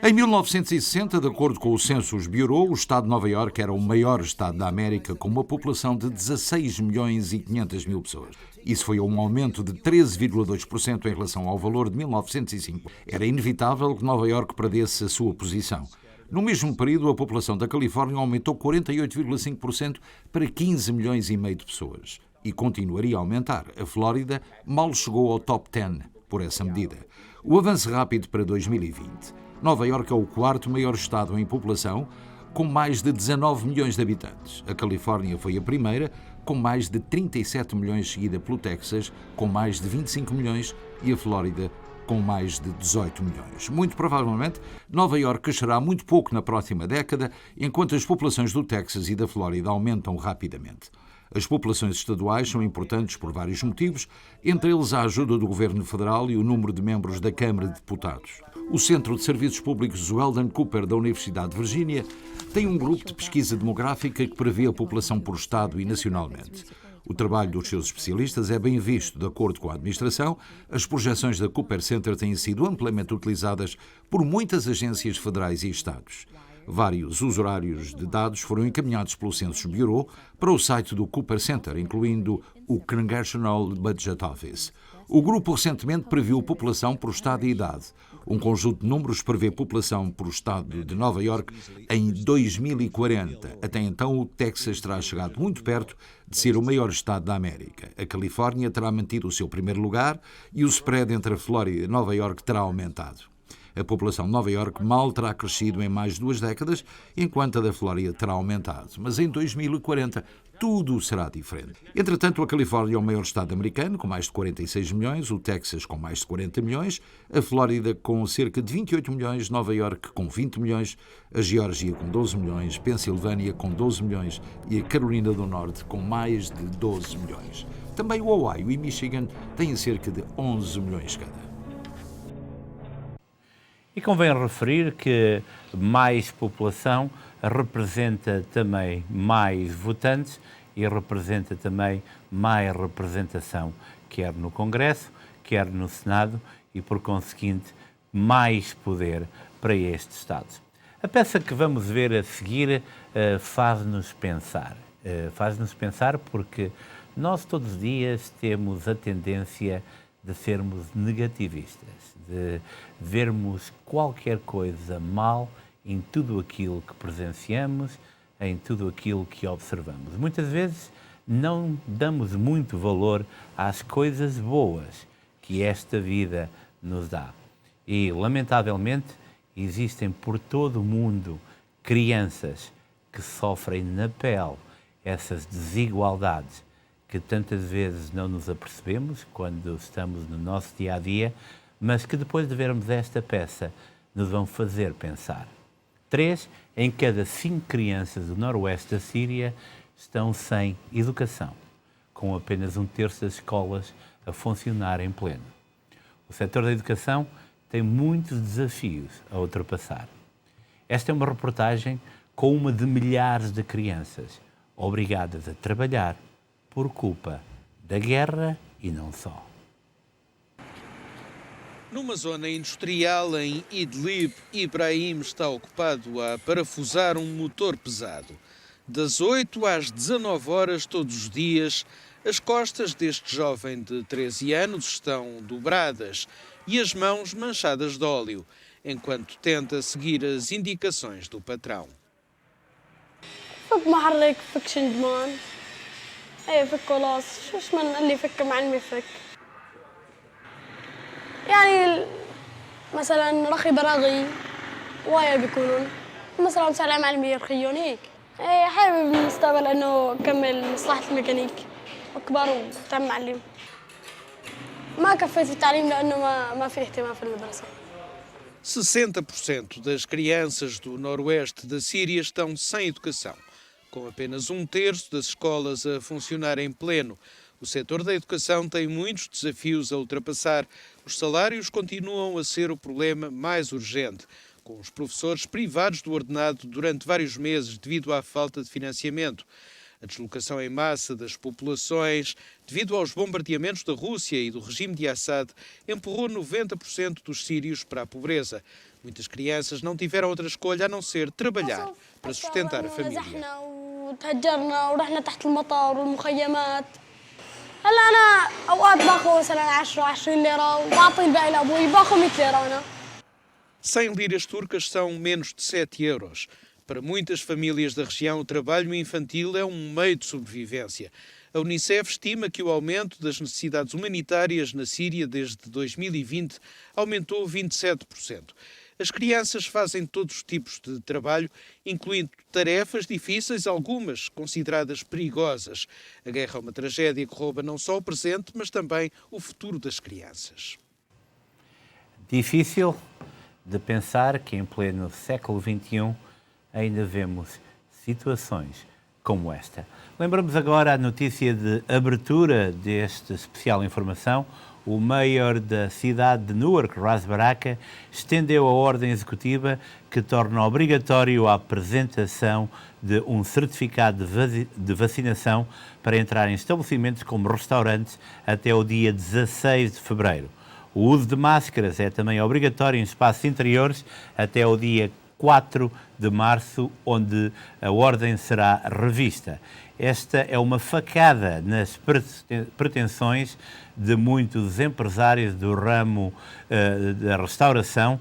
Em 1960, de acordo com o Census Bureau, o estado de Nova Iorque era o maior estado da América, com uma população de 16 milhões e 500 mil pessoas. Isso foi um aumento de 13,2% em relação ao valor de 1905. Era inevitável que Nova Iorque perdesse a sua posição. No mesmo período, a população da Califórnia aumentou 48,5% para 15 milhões e meio de pessoas. E continuaria a aumentar. A Flórida mal chegou ao top 10 por essa medida. O avanço rápido para 2020. Nova Iorque é o 4º maior estado em população, com mais de 19 milhões de habitantes. A Califórnia foi a primeira, com mais de 37 milhões, seguida pelo Texas, com mais de 25 milhões, e a Flórida, com mais de 18 milhões. Muito provavelmente, Nova Iorque crescerá muito pouco na próxima década, enquanto as populações do Texas e da Flórida aumentam rapidamente. As populações estaduais são importantes por vários motivos, entre eles a ajuda do Governo Federal e o número de membros da Câmara de Deputados. O Centro de Serviços Públicos Weldon Cooper da Universidade de Virgínia tem um grupo de pesquisa demográfica que prevê a população por Estado e nacionalmente. O trabalho dos seus especialistas é bem visto. De acordo com a administração, as projeções da Cooper Center têm sido amplamente utilizadas por muitas agências federais e Estados. Vários usuários de dados foram encaminhados pelo Census Bureau para o site do Cooper Center, incluindo o Congressional Budget Office. O grupo recentemente previu população por estado e idade. Um conjunto de números prevê população por estado de Nova Iorque em 2040. Até então, o Texas terá chegado muito perto de ser o maior estado da América. A Califórnia terá mantido o seu primeiro lugar e o spread entre a Flórida e Nova Iorque terá aumentado. A população de Nova Iorque mal terá crescido em mais de 2 décadas, enquanto a da Flórida terá aumentado. Mas em 2040 tudo será diferente. Entretanto, a Califórnia é o maior estado americano, com mais de 46 milhões, o Texas com mais de 40 milhões, a Flórida com cerca de 28 milhões, Nova Iorque com 20 milhões, a Geórgia com 12 milhões, Pensilvânia com 12 milhões e a Carolina do Norte com mais de 12 milhões. Também o Ohio e Michigan têm cerca de 11 milhões cada. E convém referir que mais população representa também mais votantes e representa também mais representação, quer no Congresso, quer no Senado, e, por conseguinte, mais poder para este Estado. A peça que vamos ver a seguir faz-nos pensar. Faz-nos pensar porque nós todos os dias temos a tendência de sermos negativistas, de vermos qualquer coisa mal em tudo aquilo que presenciamos, em tudo aquilo que observamos. Muitas vezes não damos muito valor às coisas boas que esta vida nos dá. E, lamentavelmente, existem por todo o mundo crianças que sofrem na pele essas desigualdades que tantas vezes não nos apercebemos quando estamos no nosso dia-a-dia, mas que depois de vermos esta peça nos vão fazer pensar. 3 em cada 5 crianças do noroeste da Síria estão sem educação, com apenas 1/3 das escolas a funcionar em pleno. O setor da educação tem muitos desafios a ultrapassar. Esta é uma reportagem com uma de milhares de crianças obrigadas a trabalhar por culpa da guerra e não só. Numa zona industrial em Idlib, Ibrahim está ocupado a parafusar um motor pesado. Das 8 às 19 horas todos os dias, as costas deste jovem de 13 anos estão dobradas e as mãos manchadas de óleo, enquanto tenta seguir as indicações do patrão. فك محرك فك شندمان ايه فك خلاص شوش من اللي فك معلمي فك يعني مثلا رخي براغي وايا بيكونون مثلا مسألة معلمي يرخيون هيك ايه حابب المستقبل انه اكمل مصلحة الميكانيك اكبر وتعمل معلم ما كفيت في التعليم لانه ما في اهتمام في المدرسة. 60% das crianças do noroeste da Síria estão sem educação, com apenas 1/3 das escolas a funcionar em pleno. O setor da educação tem muitos desafios a ultrapassar. Os salários continuam a ser o problema mais urgente, com os professores privados do ordenado durante vários meses devido à falta de financiamento. A deslocação em massa das populações, devido aos bombardeamentos da Rússia e do regime de Assad, empurrou 90% dos sírios para a pobreza. Muitas crianças não tiveram outra escolha a não ser trabalhar para sustentar a família. هلا انا اوقات باخذ مثلا 10 20 ليره وبعطي الباقي لابوي باخذ 100 ليره انا. 100 liras turcas são menos de 7 euros. Para muitas famílias da região, o trabalho infantil é um meio de sobrevivência. A Unicef estima que o aumento das necessidades humanitárias na Síria desde 2020 aumentou 27%. As crianças fazem todos os tipos de trabalho, incluindo tarefas difíceis, algumas consideradas perigosas. A guerra é uma tragédia que rouba não só o presente, mas também o futuro das crianças. Difícil de pensar que em pleno século XXI ainda vemos situações como esta. Lembramos agora a notícia de abertura desta especial informação. O mayor da cidade de Newark, Ras Baraka, estendeu a ordem executiva que torna obrigatório a apresentação de um certificado de vacinação para entrar em estabelecimentos como restaurantes até o dia 16 de fevereiro. O uso de máscaras é também obrigatório em espaços interiores até o dia 4 de março, onde a ordem será revista. Esta é uma facada nas pretensões de muitos empresários do ramo da restauração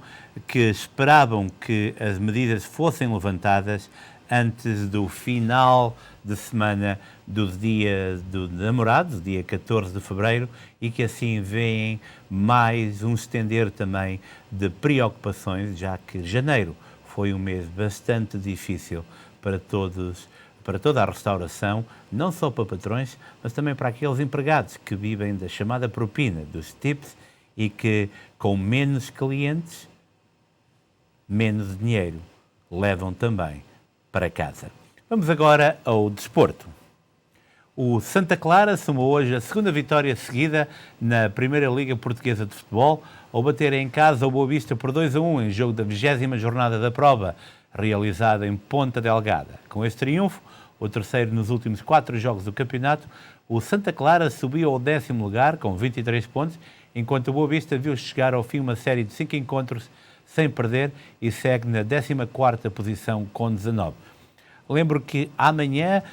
que esperavam que as medidas fossem levantadas antes do final de semana do Dia do Namorado, dia 14 de fevereiro, e que assim vêem mais um estender também de preocupações, já que janeiro foi um mês bastante difícil para toda a restauração, não só para patrões, mas também para aqueles empregados que vivem da chamada propina, dos tips, e que com menos clientes, menos dinheiro levam também para casa. Vamos agora ao desporto. O Santa Clara somou hoje a segunda vitória seguida na Primeira Liga Portuguesa de Futebol, ao bater em casa o Boa Vista por 2-1 em jogo da 20ª jornada da prova, realizada em Ponta Delgada. Com este triunfo, o terceiro nos últimos 4 jogos do campeonato, o Santa Clara subiu ao 10º lugar com 23 pontos, enquanto o Boa Vista viu chegar ao fim uma série de 5 encontros sem perder e segue na 14ª posição com 19. Lembro que amanhã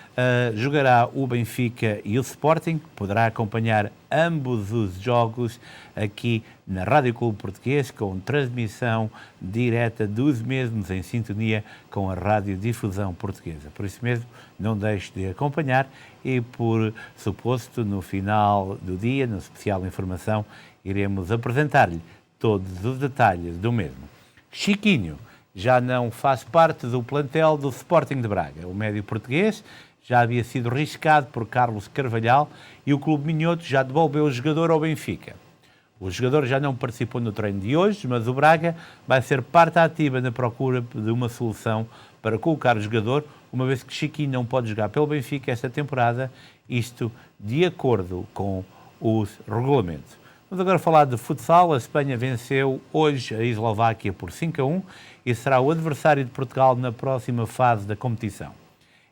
jogará o Benfica e o Sporting. Poderá acompanhar ambos os jogos aqui na Rádio Clube Português, com transmissão direta dos mesmos em sintonia com a Rádio Difusão Portuguesa. Por isso mesmo, não deixe de acompanhar e, por suposto, no final do dia, na especial informação, iremos apresentar-lhe todos os detalhes do mesmo. Chiquinho já não faz parte do plantel do Sporting de Braga. O médio português já havia sido riscado por Carlos Carvalhal e o Clube Minhoto já devolveu o jogador ao Benfica. O jogador já não participou no treino de hoje, mas o Braga vai ser parte ativa na procura de uma solução para colocar o jogador, uma vez que Chiquinho não pode jogar pelo Benfica esta temporada, isto de acordo com os regulamentos. Vamos agora falar de futsal. A Espanha venceu hoje a Eslováquia por 5-1 e será o adversário de Portugal na próxima fase da competição.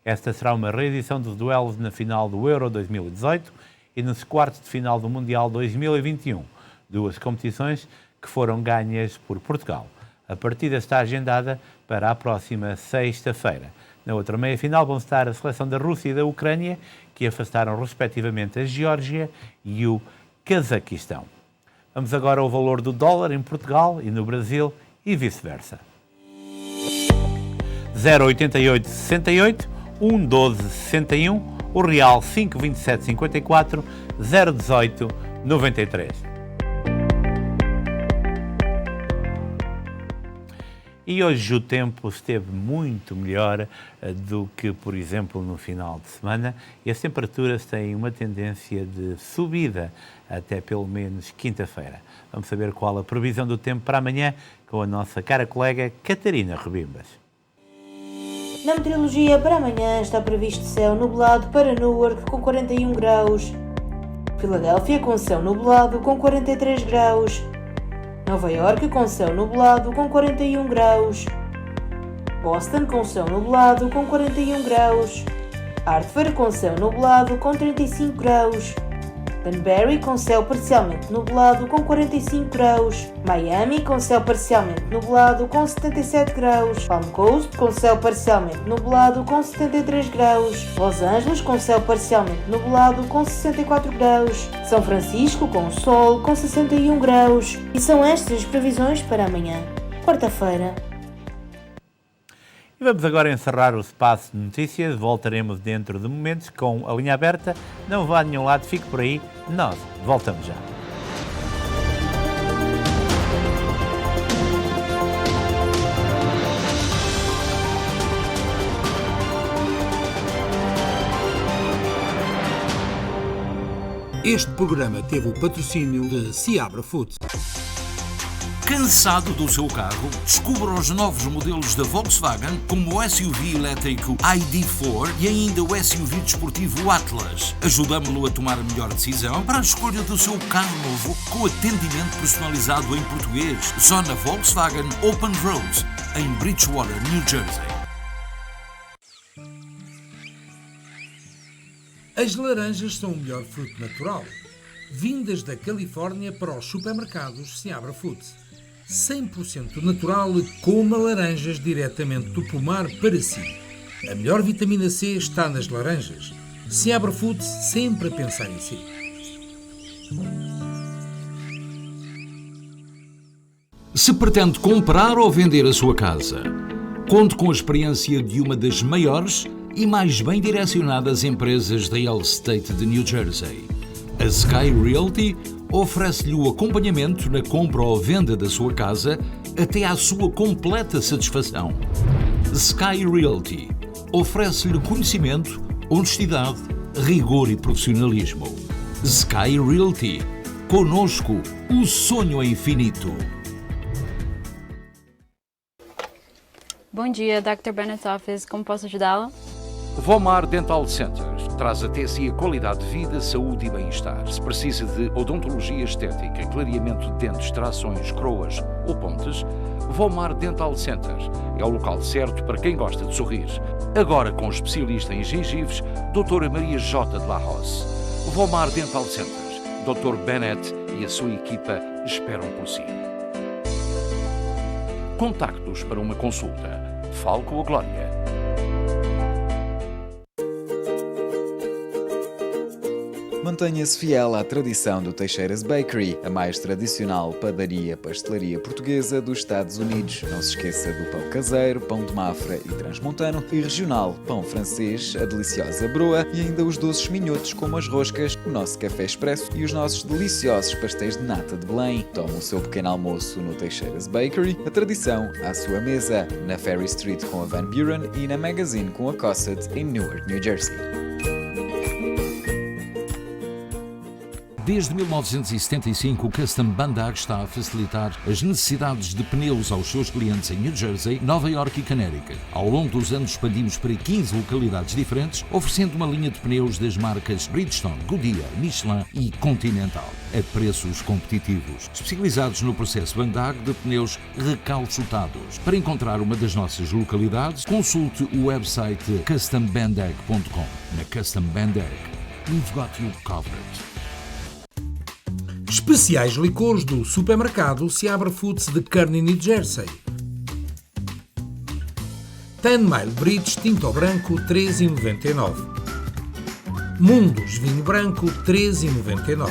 Esta será uma reedição dos duelos na final do Euro 2018 e nos quartos de final do Mundial 2021, duas competições que foram ganhas por Portugal. A partida está agendada para a próxima sexta-feira. Na outra meia-final vão estar a seleção da Rússia e da Ucrânia, que afastaram respectivamente a Geórgia e o Cazaquistão. Vamos agora ao valor do dólar em Portugal e no Brasil e vice-versa. 0,8868, 1,1261, o real 5,2754, 0,1893. E hoje o tempo esteve muito melhor do que, por exemplo, no final de semana, e as temperaturas têm uma tendência de subida até pelo menos quinta-feira. Vamos saber qual a previsão do tempo para amanhã com a nossa cara colega Catarina Rebimbas. Na meteorologia, para amanhã está previsto céu nublado para Newark com 41 graus, Filadélfia com céu nublado com 43 graus, Nova Iorque com céu nublado com 41 graus, Boston com céu nublado com 41 graus, Hartford com céu nublado com 35 graus, Danbury com céu parcialmente nublado com 45 graus, Miami com céu parcialmente nublado com 77 graus, Palm Coast com céu parcialmente nublado com 73 graus, Los Angeles com céu parcialmente nublado com 64 graus, São Francisco com sol com 61 graus. E são estas as previsões para amanhã, quarta-feira. E vamos agora encerrar o espaço de notícias. Voltaremos dentro de momentos com a linha aberta. Não vá a nenhum lado, fique por aí. Nós voltamos já. Este programa teve o patrocínio de Seabra Foods. Cansado do seu carro? Descubra os novos modelos da Volkswagen, como o SUV elétrico ID.4 e ainda o SUV desportivo Atlas. Ajudamos-lo a tomar a melhor decisão para a escolha do seu carro novo, com atendimento personalizado em português. Só na Volkswagen Open Road, em Bridgewater, New Jersey. As laranjas são o melhor fruto natural. Vindas da Califórnia para os supermercados Seabra Foods. 100% natural, coma laranjas diretamente do pomar para si. A melhor vitamina C está nas laranjas. Seabra Foods, sempre a pensar em si. Se pretende comprar ou vender a sua casa, Conto com a experiência de uma das maiores e mais bem direcionadas empresas de real estate de New Jersey. A Sky Realty oferece-lhe o acompanhamento na compra ou venda da sua casa até à sua completa satisfação. Sky Realty oferece-lhe conhecimento, honestidade, rigor e profissionalismo. Sky Realty. Conosco, o sonho é infinito. Bom dia, Dr. Bennett's Office. Como posso ajudá-la? Vomar Dental Center traz até si a qualidade de vida, saúde e bem-estar. Se precisa de odontologia estética, clareamento de dentes, trações, coroas ou pontes, Vomar Dental Center é o local certo para quem gosta de sorrir. Agora com especialista em gengivos, Dra. Maria J. de La Rosse. Vomar Dental Center. Dr. Bennett e a sua equipa esperam por si. Contacte-nos para uma consulta. Fale com a Glória. Mantenha-se fiel à tradição do Teixeira's Bakery, a mais tradicional padaria-pastelaria portuguesa dos Estados Unidos. Não se esqueça do pão caseiro, pão de Mafra e transmontano e regional, pão francês, a deliciosa broa e ainda os doces minhotos como as roscas, o nosso café expresso e os nossos deliciosos pastéis de nata de Belém. Tome o seu pequeno almoço no Teixeira's Bakery, a tradição à sua mesa, na Ferry Street com a Van Buren e na Magazine com a Cosset em Newark, New Jersey. Desde 1975, o Custom Bandag está a facilitar as necessidades de pneus aos seus clientes em New Jersey, Nova York e Connecticut. Ao longo dos anos expandimos para 15 localidades diferentes, oferecendo uma linha de pneus das marcas Bridgestone, Goodyear, Michelin e Continental, a preços competitivos. Especializados no processo Bandag de pneus recalchutados. Para encontrar uma das nossas localidades, consulte o website custombandag.com. Na Custom Bandag, we've got you covered. Especiais licores do supermercado Seabra Foods de Kearney, New Jersey. 10 Mile Bridge Tinto Branco 13,99. Mundus Vinho Branco 13,99.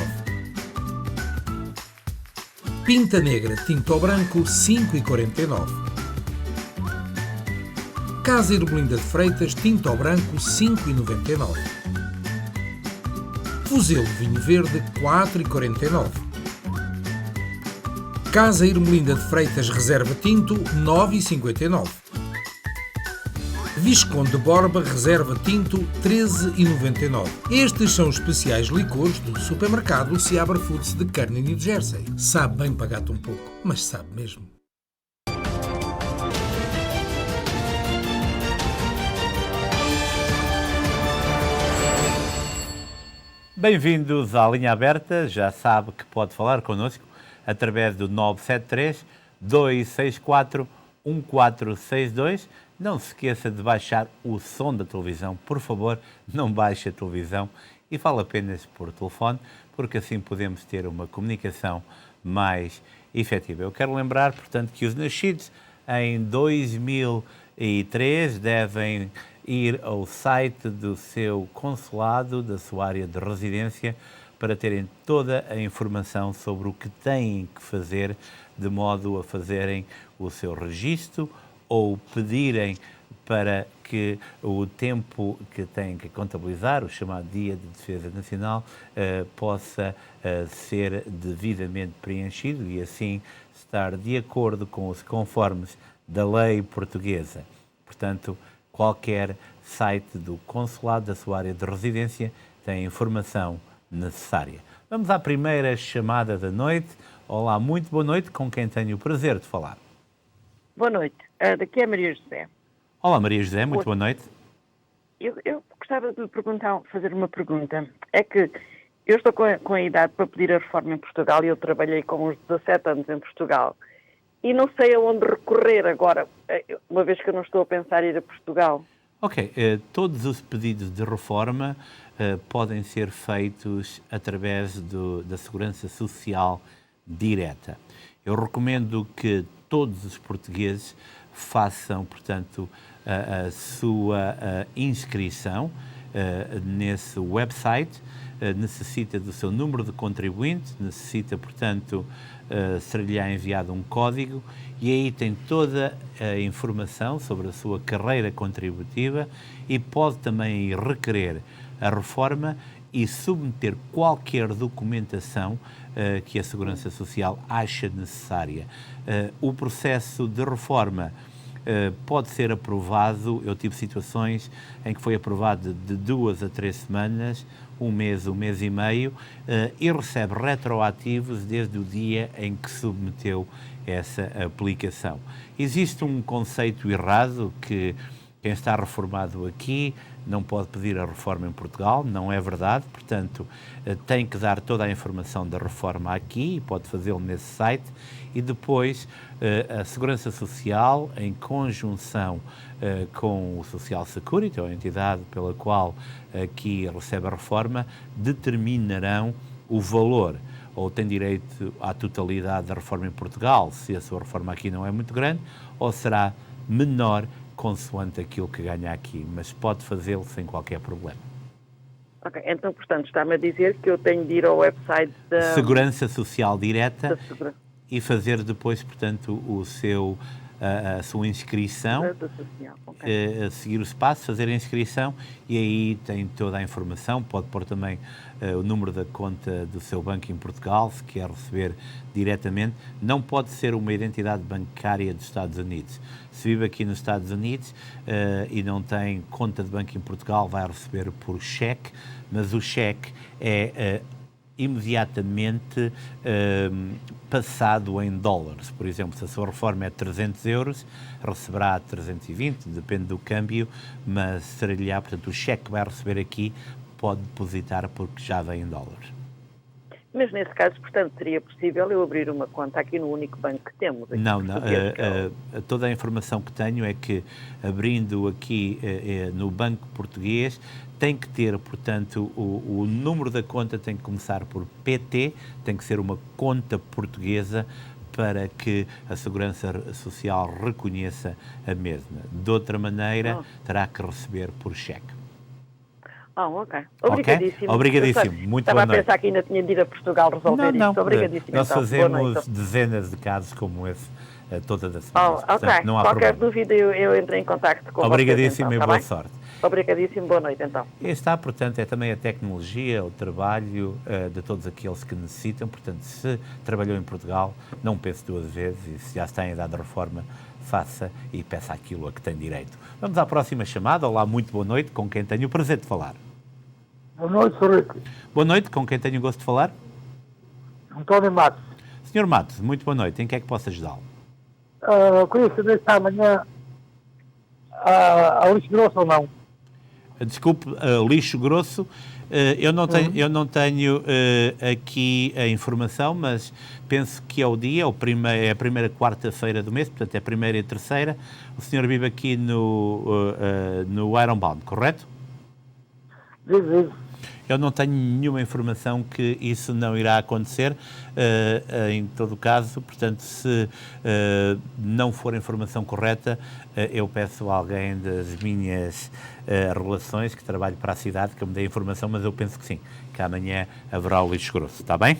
Pinta Negra Tinto Branco 5,49. Casa Ermelinda de Freitas Tinto Branco 5,99. Fuzil Vinho Verde 4,49. Casa Ermelinda de Freitas Reserva Tinto 9,59. Visconde Borba Reserva Tinto 13,99. Estes são os especiais licores do supermercado Seabra Foods de Kearney, New Jersey. Sabe bem pagar-te um pouco, mas sabe mesmo. Bem-vindos à Linha Aberta, já sabe que pode falar connosco através do 973-264-1462. Não se esqueça de baixar o som da televisão, por favor, não baixe a televisão e fale apenas por telefone, porque assim podemos ter uma comunicação mais efetiva. Eu quero lembrar, portanto, que os nascidos em 2003 devem ir ao site do seu consulado, da sua área de residência, para terem toda a informação sobre o que têm que fazer, de modo a fazerem o seu registro ou pedirem para que o tempo que têm que contabilizar, o chamado Dia de Defesa Nacional, possa ser devidamente preenchido e assim estar de acordo com os conformes da lei portuguesa. Portanto, qualquer site do consulado da sua área de residência tem a informação necessária. Vamos à primeira chamada da noite. Olá, muito boa noite, com quem tenho o prazer de falar. Boa noite, daqui é Maria José. Olá, Maria José, muito boa noite. Eu gostava de fazer uma pergunta. É que eu estou com a idade para pedir a reforma em Portugal e eu trabalhei com uns 17 anos em Portugal. E não sei aonde recorrer agora, uma vez que eu não estou a pensar em ir a Portugal. Ok, todos os pedidos de reforma podem ser feitos através da Segurança Social direta. Eu recomendo que todos os portugueses façam, portanto, a sua inscrição nesse website, necessita do seu número de contribuinte, necessita, portanto, ser-lhe enviado um código e aí tem toda a informação sobre a sua carreira contributiva e pode também requerer a reforma e submeter qualquer documentação que a Segurança Social acha necessária. O processo de reforma pode ser aprovado, eu tive situações em que foi aprovado de 2 a 3 semanas, um mês e meio, e recebe retroativos desde o dia em que submeteu essa aplicação. Existe um conceito errado que quem está reformado aqui não pode pedir a reforma em Portugal, não é verdade, portanto, tem que dar toda a informação da reforma aqui, pode fazê-lo nesse site, e depois a Segurança Social, em conjunção com o Social Security, ou a entidade pela qual aqui recebe a reforma, determinarão o valor, ou tem direito à totalidade da reforma em Portugal, se a sua reforma aqui não é muito grande, ou será menor consoante aquilo que ganha aqui, mas pode fazê-lo sem qualquer problema. Ok, então, portanto, está-me a dizer que eu tenho de ir ao website da Segurança Social Direta e fazer depois, portanto, a sua inscrição, seguir os passos, fazer a inscrição e aí tem toda a informação, pode pôr também o número da conta do seu banco em Portugal, se quer receber diretamente. Não pode ser uma identidade bancária dos Estados Unidos. Se vive aqui nos Estados Unidos e não tem conta de banco em Portugal, vai receber por cheque, mas o cheque é imediatamente passado em dólares. Por exemplo, se a sua reforma é 300 euros, receberá 320, depende do câmbio, mas será-lhe, portanto, o cheque que vai receber aqui pode depositar porque já vem em dólares. Mas nesse caso, portanto, seria possível eu abrir uma conta aqui no único banco que temos? Aqui não. Toda a informação que tenho é que, abrindo aqui no Banco Português, tem que ter, portanto, o número da conta tem que começar por PT, tem que ser uma conta portuguesa para que a Segurança Social reconheça a mesma. De outra maneira, terá que receber por cheque. Ok. Obrigadíssimo. Obrigadíssimo. Muito boa noite. Estava a pensar que ainda tinha de ir a Portugal resolver isso. Obrigadíssimo. Nós fazemos dezenas de casos como esse todas as semanas. Ok. Não há qualquer problema. dúvida eu entro em contacto com Obrigadíssimo vocês, e boa sorte. Obrigadíssimo, boa noite então. E está, portanto, é também a tecnologia, o trabalho de todos aqueles que necessitam. Portanto, se trabalhou em Portugal, não pense 2 vezes e se já está em idade de reforma, faça e peça aquilo a que tem direito. Vamos à próxima chamada. Olá, muito boa noite, com quem tenho o prazer de falar. Boa noite, Sr. Rico. Boa noite, com quem tenho o gosto de falar? António Matos. Sr. Matos, muito boa noite. Em que é que posso ajudá-lo? Queria saber se amanhã a lixo grosso ou não. Desculpe, lixo grosso. Eu não tenho aqui a informação, mas penso que é o dia, é a primeira quarta-feira do mês, portanto é a primeira e a terceira. O senhor vive aqui no Ironbound, correto? Vive. Eu não tenho nenhuma informação que isso não irá acontecer. Em todo caso, portanto, se não for a informação correta, eu peço a alguém das minhas relações que trabalho para a cidade que me dê a informação, mas eu penso que sim, que amanhã haverá o lixo grosso. Está bem?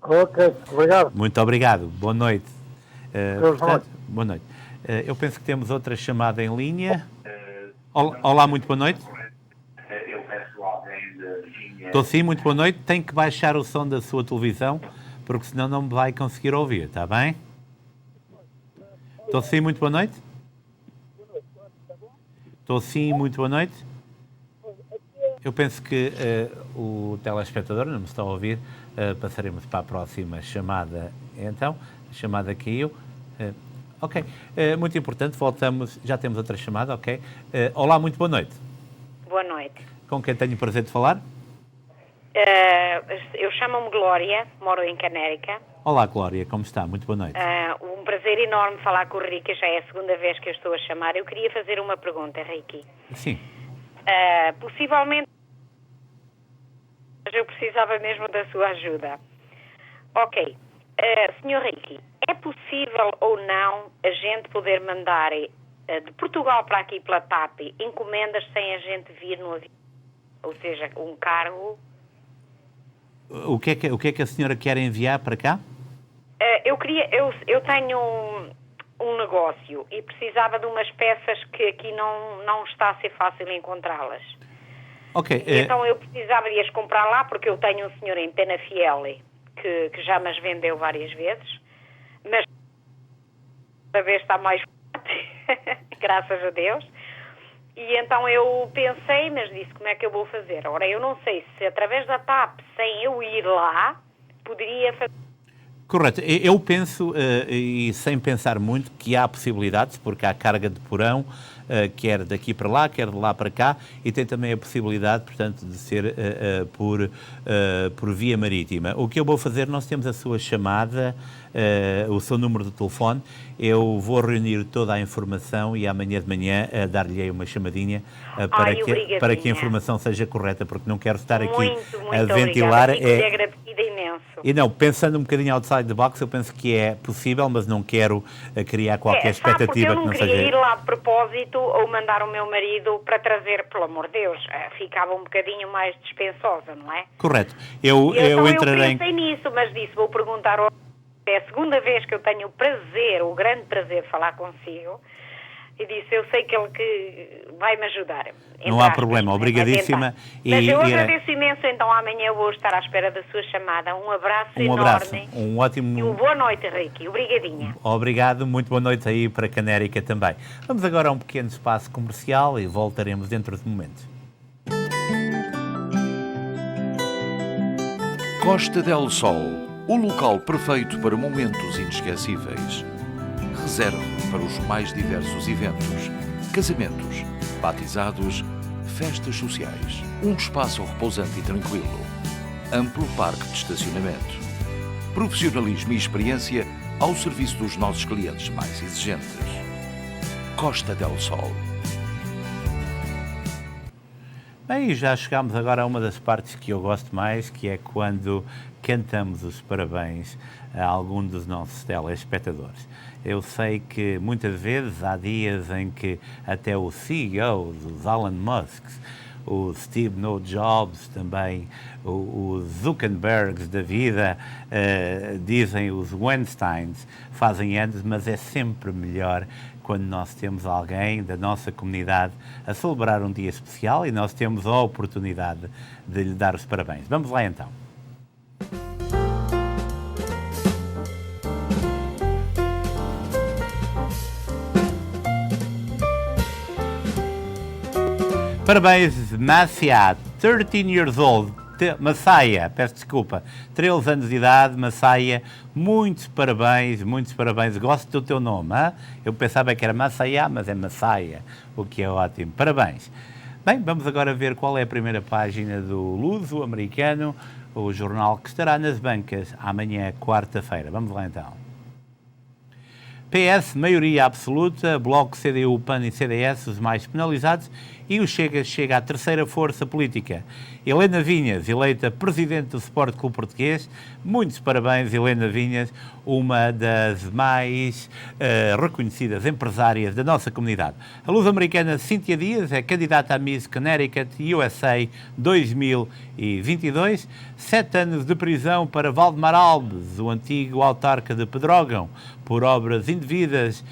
Ok, obrigado. Muito obrigado. Boa noite. Portanto, boa noite. Eu penso que temos outra chamada em linha. Olá, muito boa noite. Estou sim, muito boa noite. Tem que baixar o som da sua televisão, porque senão não me vai conseguir ouvir, está bem? Estou sim, muito boa noite. Estou sim, muito boa noite. Eu penso que o telespectador não me está a ouvir. Passaremos para a próxima chamada. Então, a chamada caiu. Ok, muito importante, voltamos. Já temos outra chamada, ok. Olá, muito boa noite. Boa noite. Com quem tenho o prazer de falar? Eu chamo-me Glória, moro em Canérica. Olá, Glória, como está? Muito boa noite. Um prazer enorme falar com o Ricky, já é a segunda vez que eu estou a chamar. Eu queria fazer uma pergunta, Ricky. Sim. Possivelmente, mas eu precisava mesmo da sua ajuda. Ok. Senhor Ricky, é possível ou não a gente poder mandar de Portugal para aqui pela TAP encomendas sem a gente vir no avião? ou seja, um cargo. O que é que a senhora quer enviar para cá? Eu tenho um negócio e precisava de umas peças que aqui não está a ser fácil encontrá-las. Ok. Então eu precisava de as comprar lá porque eu tenho um senhor em Penafiel que já me as vendeu várias vezes, mas cada vez está mais forte, graças a Deus. E então eu pensei, mas disse, como é que eu vou fazer? Ora, eu não sei se através da TAP, sem eu ir lá, poderia fazer. Correto. Eu penso, e sem pensar muito, que há possibilidades, porque há carga de porão, quer daqui para lá, quer de lá para cá, e tem também a possibilidade, portanto, de ser por via marítima. O que eu vou fazer, nós temos a sua chamada, o seu número de telefone, eu vou reunir toda a informação e amanhã de manhã dar-lhe uma chamadinha para que a informação seja correta, porque não quero estar aqui a ventilar. Fico agradecida imenso. E não, pensando um bocadinho outside the box, eu penso que é possível, mas não quero criar qualquer expectativa que não seja. Eu não queria ir lá de propósito ou mandar o meu marido para trazer, pelo amor de Deus, ficava um bocadinho mais dispensosa, não é? Correto. Eu pensei nisso, mas disse, vou perguntar ao... É a segunda vez que eu tenho o grande prazer de falar consigo, e disse, eu sei que ele que vai me ajudar. Não há problema, obrigadíssima. Mas eu agradeço imenso, então amanhã eu vou estar à espera da sua chamada. Um abraço enorme. Um ótimo... E uma boa noite, Ricky. Obrigadinha. Obrigado, muito boa noite aí para a Canérica também. Vamos agora a um pequeno espaço comercial e voltaremos dentro de momentos. Costa del Sol, o local perfeito para momentos inesquecíveis. Reserve para os mais diversos eventos, casamentos, batizados, festas sociais. Um espaço repousante e tranquilo. Amplo parque de estacionamento. Profissionalismo e experiência ao serviço dos nossos clientes mais exigentes. Costa del Sol. Bem, já chegámos agora a uma das partes que eu gosto mais, que é quando cantamos os parabéns a algum dos nossos telespectadores. Eu sei que muitas vezes há dias em que até o CEO, os Elon Musk, o Steve Jobs também, os Zuckerbergs da vida, dizem os Weinsteins, fazem anos, mas é sempre melhor quando nós temos alguém da nossa comunidade a celebrar um dia especial e nós temos a oportunidade de lhe dar os parabéns. Vamos lá então. Parabéns, Massia, 13 years old, Massaia, peço desculpa, 13 anos de idade, Massaia, muitos parabéns, gosto do teu nome, hein? Eu pensava que era Massaia, mas é Massaia, o que é ótimo, parabéns. Bem, vamos agora ver qual é a primeira página do Luso Americano, o jornal que estará nas bancas amanhã, quarta-feira. Vamos lá então. PS, maioria absoluta, Bloco, CDU, PAN e CDS, os mais penalizados, e o chega à terceira força política. Helena Vinhas, eleita presidente do Sport Clube Português. Muitos parabéns, Helena Vinhas, uma das mais reconhecidas empresárias da nossa comunidade. A luso-americana Cíntia Dias é candidata a Miss Connecticut USA 2022. 7 anos de prisão para Valdemar Alves, o antigo autarca de Pedrógão, por obras indevidas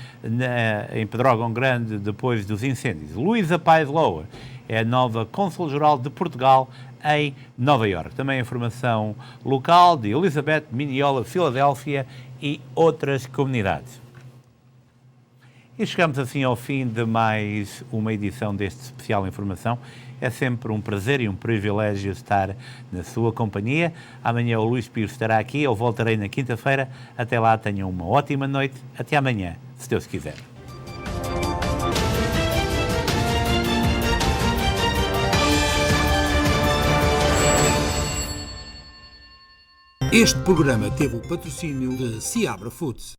em Pedrógão Grande depois dos incêndios. Luísa Paes Lower é a nova Cônsul-Geral de Portugal em Nova Iorque. Também informação local de Elizabeth, Mineola, Filadélfia e outras comunidades. E chegamos assim ao fim de mais uma edição deste especial Informação. É sempre um prazer e um privilégio estar na sua companhia. Amanhã o Luís Pires estará aqui, eu voltarei na quinta-feira. Até lá, tenham uma ótima noite. Até amanhã, se Deus quiser. Este programa teve o patrocínio de Seabra Foods.